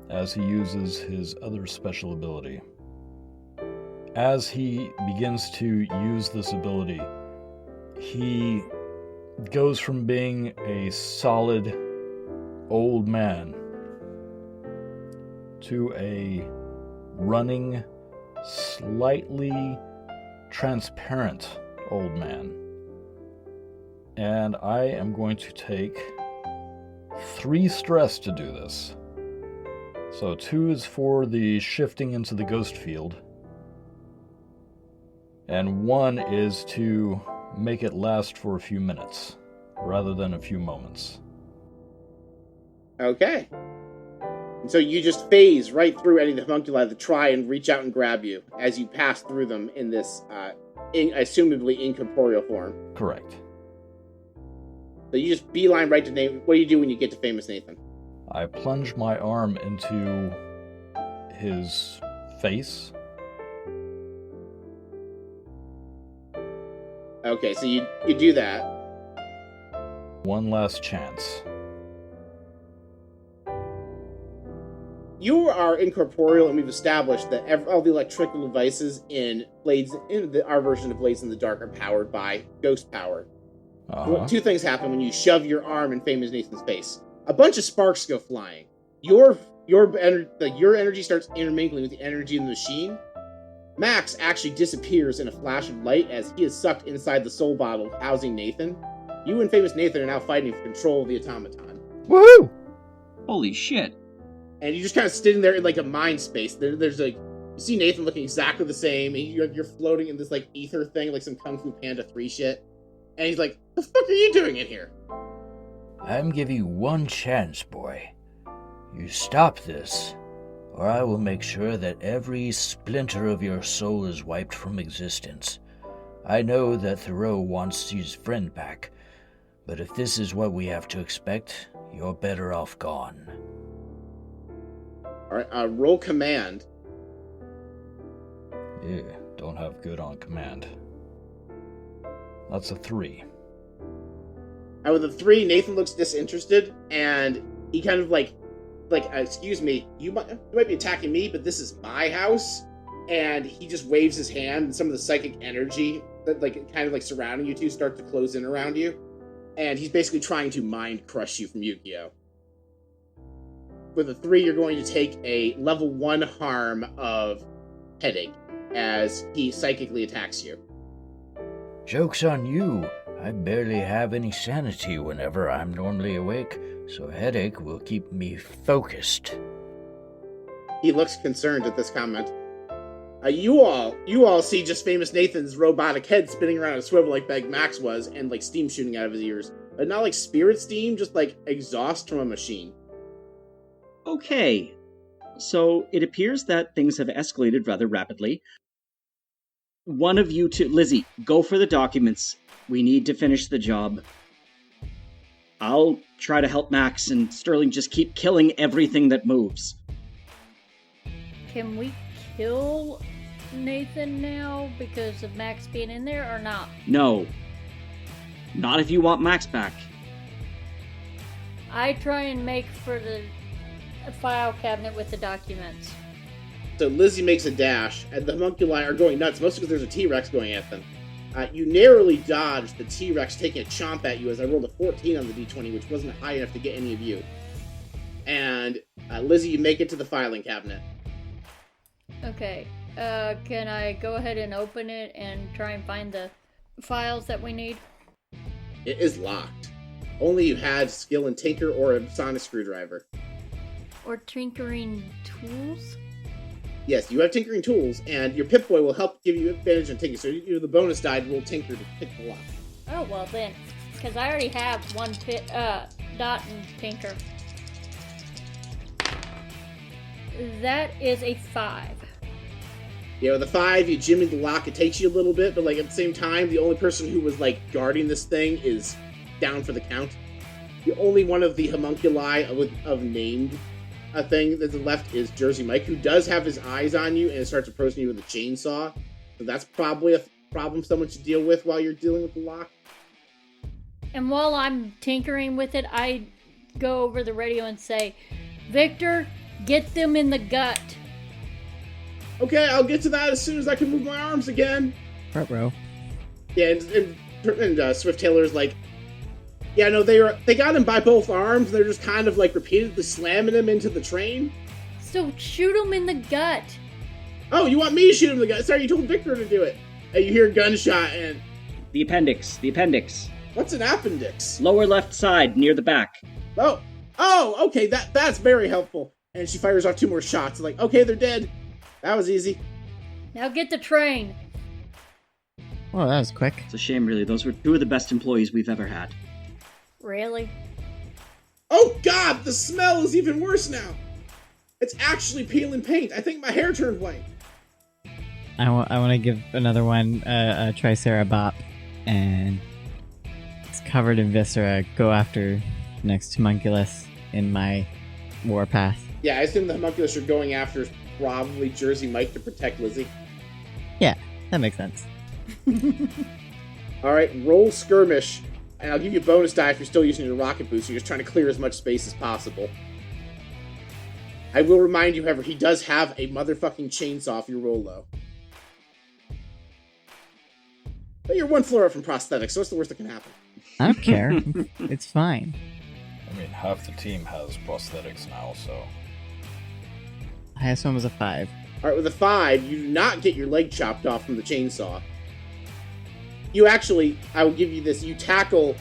as he uses his other special ability. As he begins to use this ability, he goes from being a solid old man to a running, slightly transparent old man. And I am going to take 3 stress to do this. So 2 is for the shifting into the ghost field, and 1 is to make it last for a few minutes, rather than a few moments. Okay. And so you just phase right through any of the homunculi that try and reach out and grab you as you pass through them in this assumably incorporeal form. Correct. So you just beeline right to Nathan. What do you do when you get to Famous Nathan? I plunge my arm into his face. Okay, so you do that. One last chance. You are incorporeal, and we've established that all the electrical devices in Blades, our version of Blades in the Dark, are powered by ghost power. Uh-huh. 2 things happen when you shove your arm in Famous Nathan's face. A bunch of sparks go flying. Your energy starts intermingling with the energy in the machine. Max actually disappears in a flash of light as he is sucked inside the soul bottle housing Nathan. You and Famous Nathan are now fighting for control of the automaton. Woohoo! Holy shit. And you're just kind of sitting there in like a mind space. There's like, you see Nathan looking exactly the same. And you're floating in this like ether thing, like some Kung Fu Panda 3 shit. And he's like, "The fuck are you doing in here?" I'm giving you one chance, boy. You stop this, or I will make sure that every splinter of your soul is wiped from existence. I know that Thoreau wants his friend back, but if this is what we have to expect, you're better off gone. Alright, roll command. Yeah, don't have good on command. That's a 3. And with a 3, Nathan looks disinterested, and he kind of like, excuse me, you might be attacking me, but this is my house. And he just waves his hand, and some of the psychic energy that kind of surrounding you two start to close in around you. And he's basically trying to mind crush you from Yu-Gi-Oh! With a 3, you're going to take a level 1 harm of headache as he psychically attacks you. Joke's on you. I barely have any sanity whenever I'm normally awake, so a headache will keep me focused. He looks concerned at this comment. You all see just Famous Nathan's robotic head spinning around a swivel like Big Max was, and steam shooting out of his ears. But not spirit steam, just exhaust from a machine. Okay, so it appears that things have escalated rather rapidly. one of you two, Lizzie, go for the documents. We need to finish the job. I'll try to help Max, and Sterling just keep killing everything that moves. Can we kill Nathan now because of Max being in there or not? No. Not if you want Max back. I try and make for the file cabinet with the documents. So Lizzie makes a dash, and the homunculi are going nuts, mostly because there's a T-Rex going at them. You narrowly dodged the T-Rex taking a chomp at you as I rolled a 14 on the D20, which wasn't high enough to get any of you. And Lizzie, you make it to the filing cabinet. Okay. Can I go ahead and open it and try and find the files that we need? It is locked. Only you had skill in tinker or a sonic screwdriver. Or tinkering tools? Yes, you have tinkering tools, and your Pip-Boy will help give you advantage on tinker. So the bonus die will tinker to pick the lock. Oh, well then. Because I already have one dot and tinker. That is a 5. Yeah, with a 5, you jimmy the lock. It takes you a little bit, but at the same time, the only person who was guarding this thing is down for the count. The only one of the homunculi of named a thing that's left is Jersey Mike, who does have his eyes on you and starts approaching you with a chainsaw. So that's probably a problem someone should deal with while you're dealing with the lock. And while I'm tinkering with it, I go over the radio and say, Victor, get them in the gut. Okay, I'll get to that as soon as I can move my arms again. Front row. Yeah, and Swift Taylor's like, yeah, no, they got him by both arms. They're just kind of repeatedly slamming him into the train. So shoot him in the gut. Oh, you want me to shoot him in the gut? Sorry, you told Victor to do it. And you hear a gunshot and... The appendix. What's an appendix? Lower left side, near the back. Oh, okay, that's very helpful. And she fires off 2 more shots. Okay, they're dead. That was easy. Now get the train. Oh, that was quick. It's a shame, really. Those were 2 of the best employees we've ever had. Really? Oh, God, the smell is even worse now. It's actually peeling paint. I think my hair turned white. I want to give another one a Tricerabop, and it's covered in viscera. Go after next homunculus in my warpath. Yeah, I assume the homunculus you're going after is probably Jersey Mike to protect Lizzie. Yeah, that makes sense. Alright, roll skirmish, and I'll give you a bonus die if you're still using your rocket boost. You're just trying to clear as much space as possible. I will remind you, however, he does have a motherfucking chainsaw if you roll low. But you're 1 floor up from prosthetics, so what's the worst that can happen? I don't care. It's fine. I mean, half the team has prosthetics now, so... Highest one was a 5. Alright, with a 5, you do not get your leg chopped off from the chainsaw. You actually, I will give you this, you tackle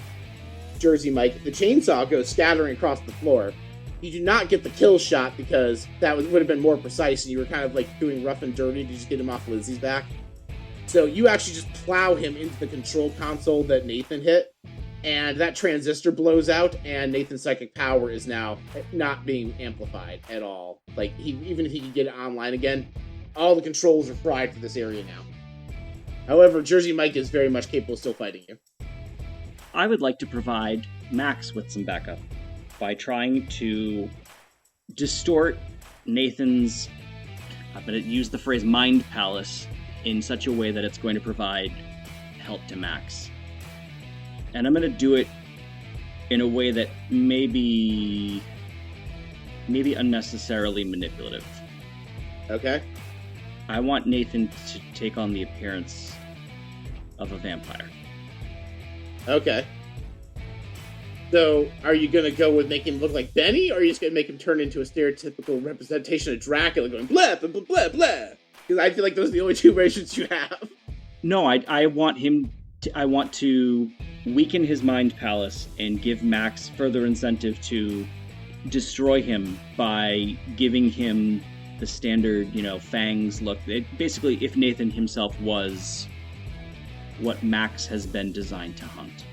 Jersey Mike, the chainsaw goes scattering across the floor. You do not get the kill shot because that would have been more precise and you were kind of doing rough and dirty to just get him off Lizzie's back. So you actually just plow him into the control console that Nathan hit, and that transistor blows out, and Nathan's psychic power is now not being amplified at all. Even if he could get it online again, all the controls are fried for this area now. However, Jersey Mike is very much capable of still fighting you. I would like to provide Max with some backup by trying to distort Nathan's, I'm going to use the phrase mind palace, in such a way that it's going to provide help to Max. And I'm going to do it in a way that maybe unnecessarily manipulative. Okay. I want Nathan to take on the appearance of a vampire. Okay. So, are you going to go with making him look like Benny, or are you just going to make him turn into a stereotypical representation of Dracula going blah, blah, blah, blah, blah? Because I feel like those are the only 2 versions you have. No, I want him to, I want to weaken his mind palace and give Max further incentive to destroy him by giving him the standard, fangs look. Basically, if Nathan himself was what Max has been designed to hunt.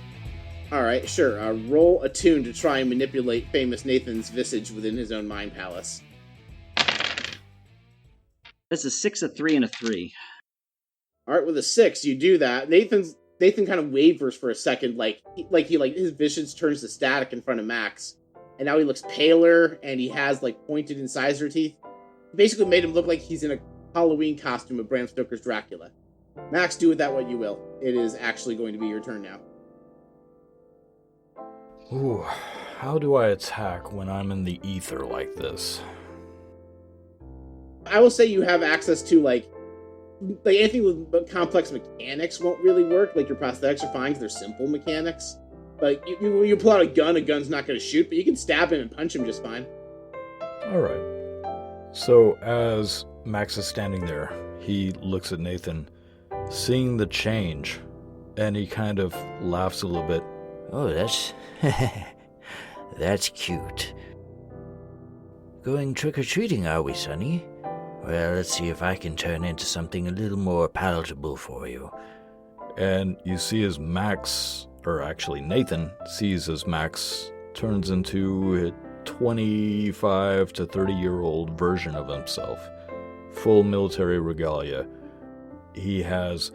Alright, sure. Roll a tune to try and manipulate famous Nathan's visage within his own mind palace. That's a 6, a 3, and a 3. All right, with a 6, you do that. Nathan kind of wavers for a second, his vision turns to static in front of Max, and now he looks paler, and he has pointed incisor teeth. Basically, made him look like he's in a Halloween costume of Bram Stoker's Dracula. Max, do with that what you will. It is actually going to be your turn now. Ooh, how do I attack when I'm in the ether like this? I will say you have access to, anything with complex mechanics won't really work. Your prosthetics are fine because they're simple mechanics. You pull out a gun's not going to shoot, but you can stab him and punch him just fine. Alright. So, as Max is standing there, he looks at Nathan, seeing the change, and he kind of laughs a little bit. Oh, that's... that's cute. Going trick-or-treating, are we, Sonny? Well, let's see if I can turn into something a little more palatable for you. And you see as Nathan sees as Max turns into a 25 to 30-year-old version of himself. Full military regalia. He has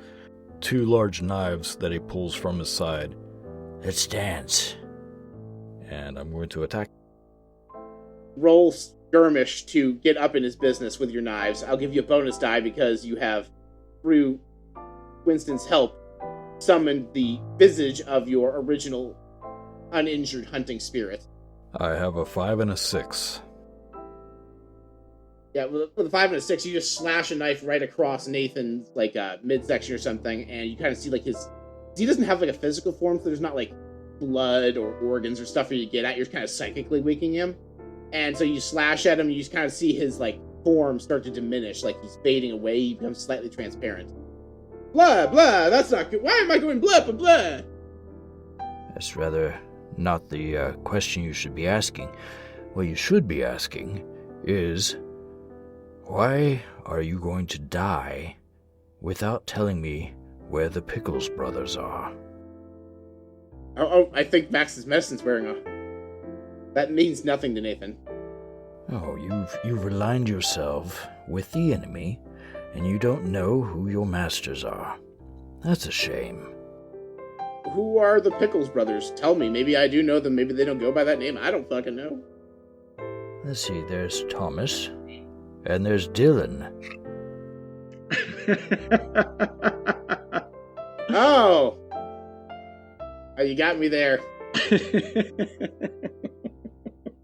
2 large knives that he pulls from his side. Let's dance. And I'm going to attack. Roll skirmish to get up in his business with your knives. I'll give you a bonus die because you have, through Winston's help, summoned the visage of your original uninjured hunting spirit. I have a 5 and a 6. Yeah, with a 5 and a 6, you just slash a knife right across Nathan's midsection or something, and you kind of see he doesn't have a physical form, so there's not blood or organs or stuff for you to get at. You're kind of psychically weakening him, and so you slash at him, and you just kind of see his form start to diminish, he's fading away. He becomes slightly transparent. Blah blah. That's not good. Why am I going blah blah blah? That's rather not the question you should be asking. What you should be asking is, why are you going to die without telling me where the Pickles brothers are? Oh, I think Max's medicine's wearing off. That means nothing to Nathan. Oh, you've aligned yourself with the enemy, and you don't know who your masters are. That's a shame. Who are the Pickles brothers? Tell me. Maybe I do know them. Maybe they don't go by that name. I don't fucking know. Let's see, there's Thomas, and there's Dylan. Oh, you got me there.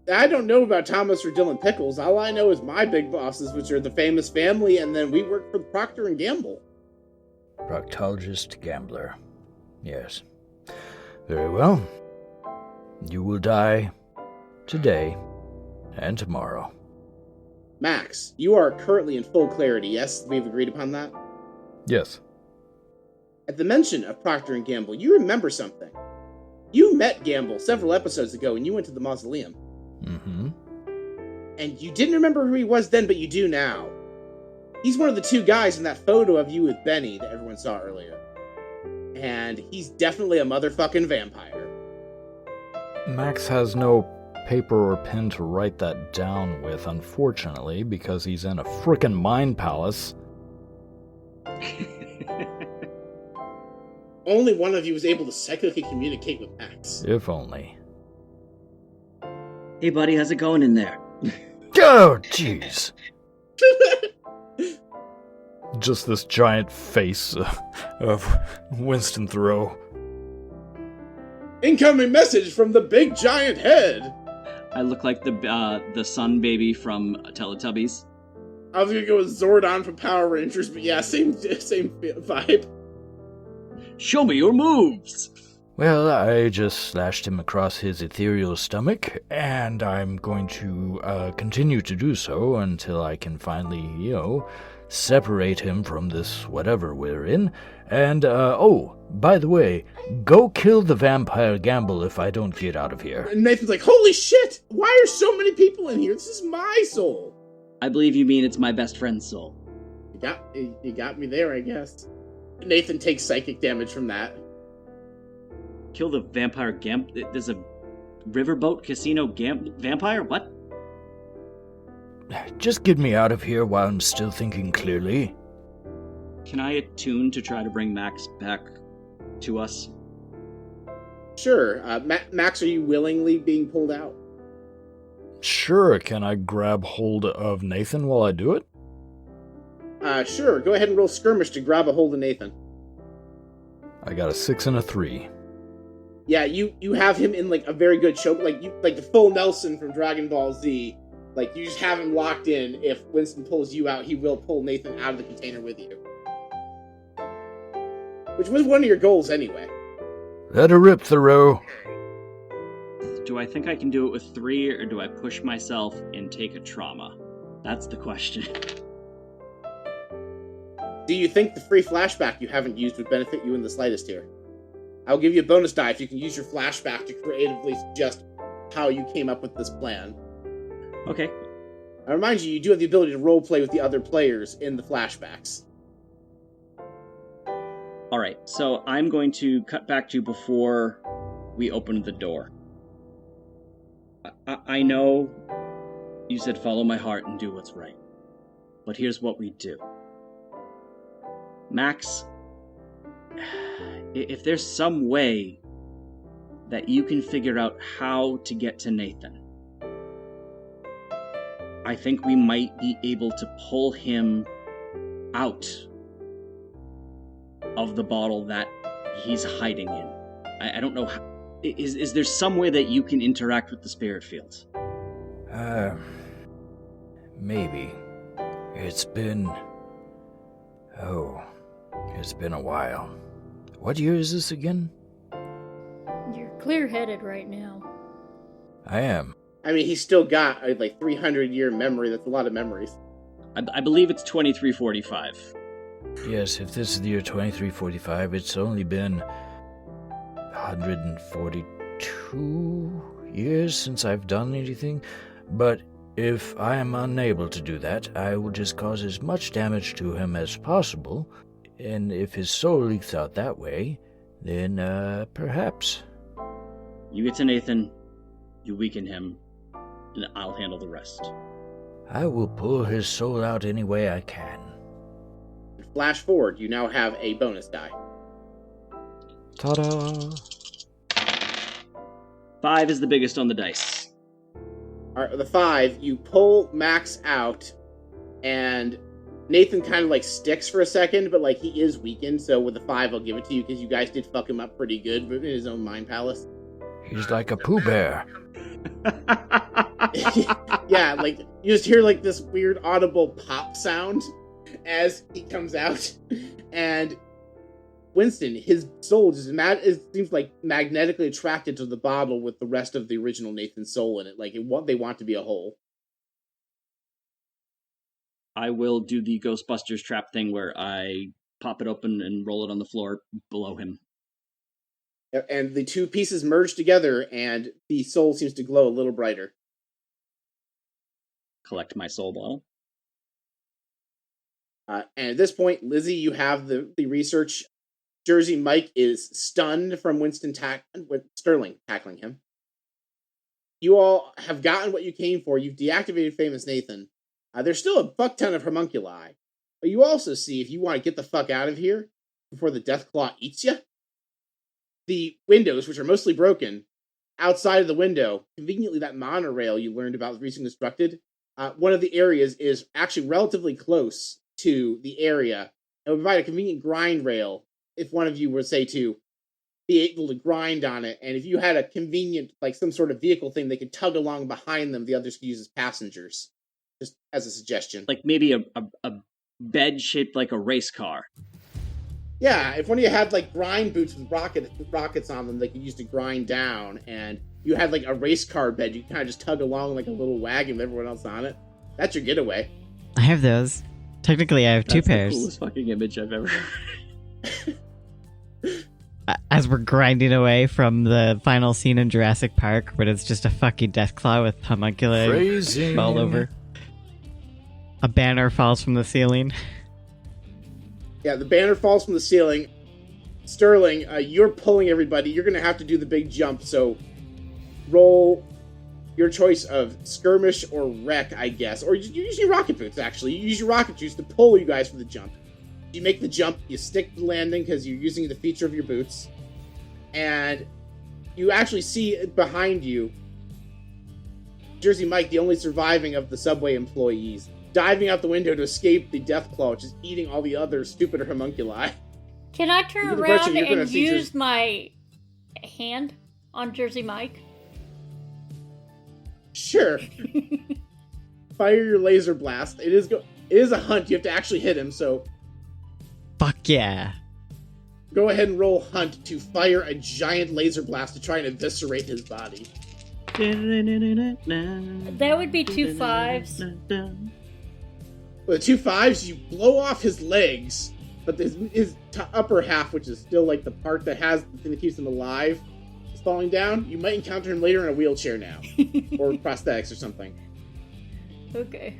I don't know about Thomas or Dylan Pickles. All I know is my big bosses, which are the famous family, and then we work for Procter & Gamble. Proctologist Gambler. Yes. Very well. You will die today and tomorrow. Max, you are currently in full clarity, yes? We've agreed upon that? Yes. At the mention of Procter & Gamble, you remember something. You met Gamble several episodes ago when you went to the mausoleum. Mm-hmm. And you didn't remember who he was then, but you do now. He's one of the 2 guys in that photo of you with Benny that everyone saw earlier. And he's definitely a motherfucking vampire. Max has no paper or pen to write that down with, unfortunately, because he's in a frickin' mind palace. Only one of you was able to psychically communicate with Max. If only. Hey, buddy, how's it going in there? Oh, jeez. Just this giant face of Winston Thoreau. Incoming message from the big giant head. I look like the sun baby from Teletubbies. I was gonna go with Zordon from Power Rangers, but yeah, same vibe. Show me your moves! Well, I just slashed him across his ethereal stomach, and I'm going to continue to do so until I can finally, separate him from this whatever we're in. And, by the way, go kill the vampire Gamble if I don't get out of here. And Nathan's like, holy shit! Why are so many people in here? This is my soul! I believe you mean it's my best friend's soul. You got me there, I guess. Nathan takes psychic damage from that. Kill the vampire There's a riverboat casino vampire? What? Just get me out of here while I'm still thinking clearly. Can I attune to try to bring Max back to us? Sure. Max, are you willingly being pulled out? Sure, can I grab hold of Nathan while I do it? Sure. Go ahead and roll skirmish to grab a hold of Nathan. I got a 6 and a 3. Yeah, you have him in like a very good choke, like the full Nelson from Dragon Ball Z. Like you just have him locked in. If Winston pulls you out, he will pull Nathan out of the container with you. Which was one of your goals anyway. Let her rip, Thoreau. Do I think I can do it with 3, or do I push myself and take a trauma? That's the question. Do you think the free flashback you haven't used would benefit you in the slightest here? I'll give you a bonus die if you can use your flashback to creatively suggest how you came up with this plan. Okay. I remind you, you do have the ability to roleplay with the other players in the flashbacks. Alright, so I'm going to cut back to before we open the door. I know you said follow my heart and do what's right. But here's what we do. Max, if there's some way that you can figure out how to get to Nathan, I think we might be able to pull him out of the bottle that he's hiding in. I don't know how. Is there some way that you can interact with the spirit fields? Maybe. It's been a while. What year is this again? You're clear-headed right now. I am. I mean, he's still got a 300-year memory. That's a lot of memories. I believe it's 2345. Yes, if this is the year 2345, it's only been 142 years since I've done anything. But if I am unable to do that, I will just cause as much damage to him as possible. And if his soul leaks out that way, then perhaps. You get to Nathan, you weaken him, and I'll handle the rest. I will pull his soul out any way I can. Flash forward, you now have a bonus die. Ta-da! 5 is the biggest on the dice. Alright, the 5, you pull Max out, and Nathan kind of sticks for a second, but he is weakened, so with the 5 I'll give it to you, because you guys did fuck him up pretty good in his own mind palace. He's like a Pooh Bear. Yeah, you just hear this weird audible pop sound as he comes out, and Winston, his soul just seems magnetically attracted to the bottle with the rest of the original Nathan's soul in it. They want to be a whole. I will do the Ghostbusters trap thing where I pop it open and roll it on the floor below him. And the two pieces merge together, and the soul seems to glow a little brighter. Collect my soul ball. And at this point, Lizzie, you have the research. Jersey Mike is stunned from Sterling tackling him. You all have gotten what you came for. You've deactivated Famous Nathan. There's still a fuck ton of homunculi. But you also see, if you want to get the fuck out of here before the Deathclaw eats you, the windows, which are mostly broken, outside of the window, conveniently that monorail you learned about recently constructed, one of the areas is actually relatively close to the area and would provide a convenient grind rail if one of you were, say, to be able to grind on it. And if you had a convenient, some sort of vehicle thing they could tug along behind them, the others could use as passengers. Just as a suggestion. Maybe a bed shaped like a race car. Yeah, if one of you had grind boots with rockets on them they could use to grind down, and you had a race car bed, you kind of just tug along like a little wagon with everyone else on it. That's your getaway. I have those. Technically, I have two pairs. That's the coolest fucking image I've ever As we're grinding away from the final scene in Jurassic Park, where it's just a fucking Deathclaw with homunculi all over. A banner falls from the ceiling. Yeah, the banner falls from the ceiling. Sterling, you're pulling everybody. You're going to have to do the big jump, so roll your choice of skirmish or wreck, I guess. Or you use your rocket boots, actually. You use your rocket juice to pull you guys for the jump. You make the jump, you stick the landing because you're using the feature of your boots, and you actually see behind you Jersey Mike, the only surviving of the subway employees, diving out the window to escape the death claw, which is eating all the other stupider homunculi. Can I turn around and use my hand on Jersey Mike? Sure. Fire your laser blast. It is a hunt. You have to actually hit him, so... Fuck yeah. Go ahead and roll hunt to fire a giant laser blast to try and eviscerate his body. That would be 2 5s. With 2 5s, you blow off his legs, but his upper half, which is still like the part that has the thing that keeps him alive, is falling down. You might encounter him later in a wheelchair now, or prosthetics or something. Okay.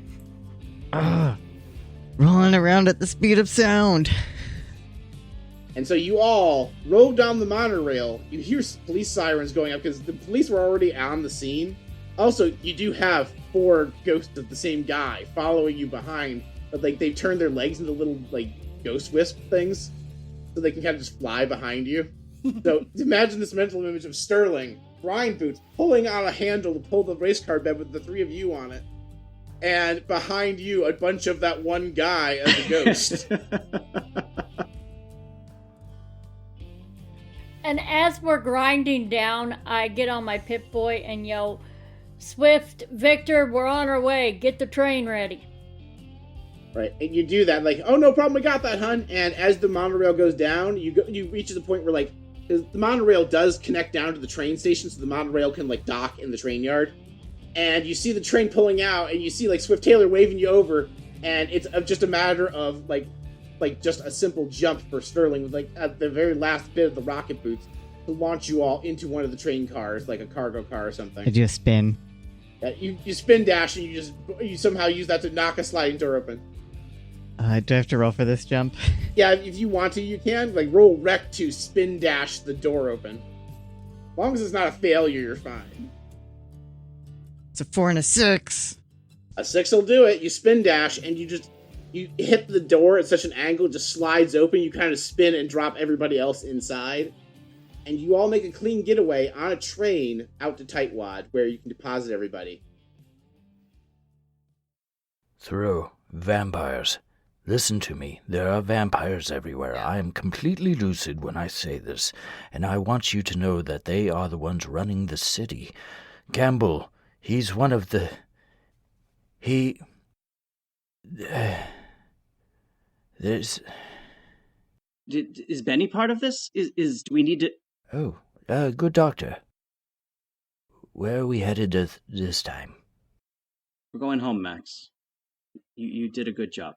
Rolling around at the speed of sound. And so you all roll down the monorail. You hear police sirens going up because the police were already on the scene. Also, you do have 4 ghosts of the same guy following you behind, but like they've turned their legs into little like ghost wisp things, so they can kind of just fly behind you. So imagine this mental image of Sterling, grind boots, pulling out a handle to pull the race car bed with the 3 of you on it, and behind you a bunch of that one guy as a ghost. And as we're grinding down, I get on my Pip-Boy and yell, "Swift, Victor, we're on our way. Get the train ready." Right, and you do that, like, "Oh, no problem, we got that, hun." And as the monorail goes down, you reach the point where, like, the monorail does connect down to the train station, so the monorail can, like, dock in the train yard. And you see the train pulling out, and you see, like, Swift Taylor waving you over, and it's just a matter of, like just a simple jump for Sterling with, like, at the very last bit of the rocket boots to launch you all into one of the train cars, like a cargo car or something. I do a spin. You spin dash, and you somehow use that to knock a sliding door open. Do I have to roll for this jump? Yeah, if you want to, you can. Like, roll rec to spin dash the door open. As long as it's not a failure, you're fine. It's a 4 and a 6. A 6 will do it. You spin dash, and you hit the door at such an angle, it just slides open. You kind of spin and drop everybody else inside. And you all make a clean getaway on a train out to Tightwad, where you can deposit everybody. Thoreau, vampires. Listen to me. There are vampires everywhere. I am completely lucid when I say this, and I want you to know that they are the ones running the city. Campbell, he's one of the... There's... Is Benny part of this? Do we need to... Oh, good doctor. Where are we headed this time? We're going home, Max. You did a good job.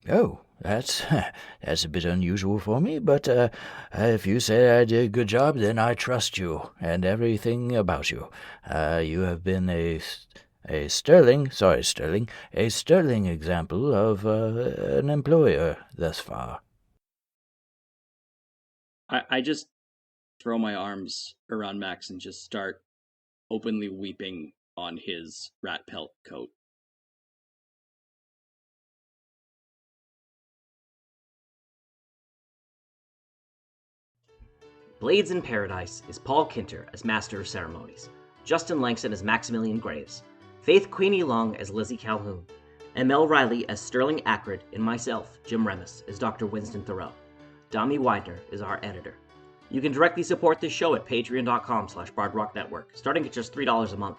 Oh, that's a bit unusual for me, but if you say I did a good job, then I trust you and everything about you. You have been a sterling example of an employer thus far. I just throw my arms around Max and just start openly weeping on his rat pelt coat. Blades in Paradise is Paul Kinter as Master of Ceremonies, Justin Langston as Maximilian Graves, Faith Queenie Long as Lizzie Calhoun, and Mel Riley as Sterling Ackred, and myself, Jim Remus, as Dr. Winston Thoreau. Dami Widener is our editor. You can directly support this show at patreon.com/bardrocknetwork, starting at just $3 a month.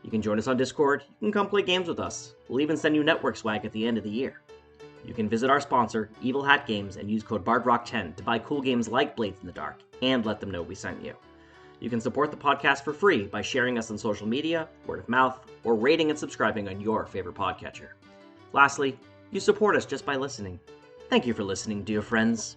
You can join us on Discord, you can come play games with us. We'll even send you network swag at the end of the year. You can visit our sponsor, Evil Hat Games, and use code BARDROCK10 to buy cool games like Blades in the Dark, and let them know we sent you. You can support the podcast for free by sharing us on social media, word of mouth, or rating and subscribing on your favorite podcatcher. Lastly, you support us just by listening. Thank you for listening, dear friends.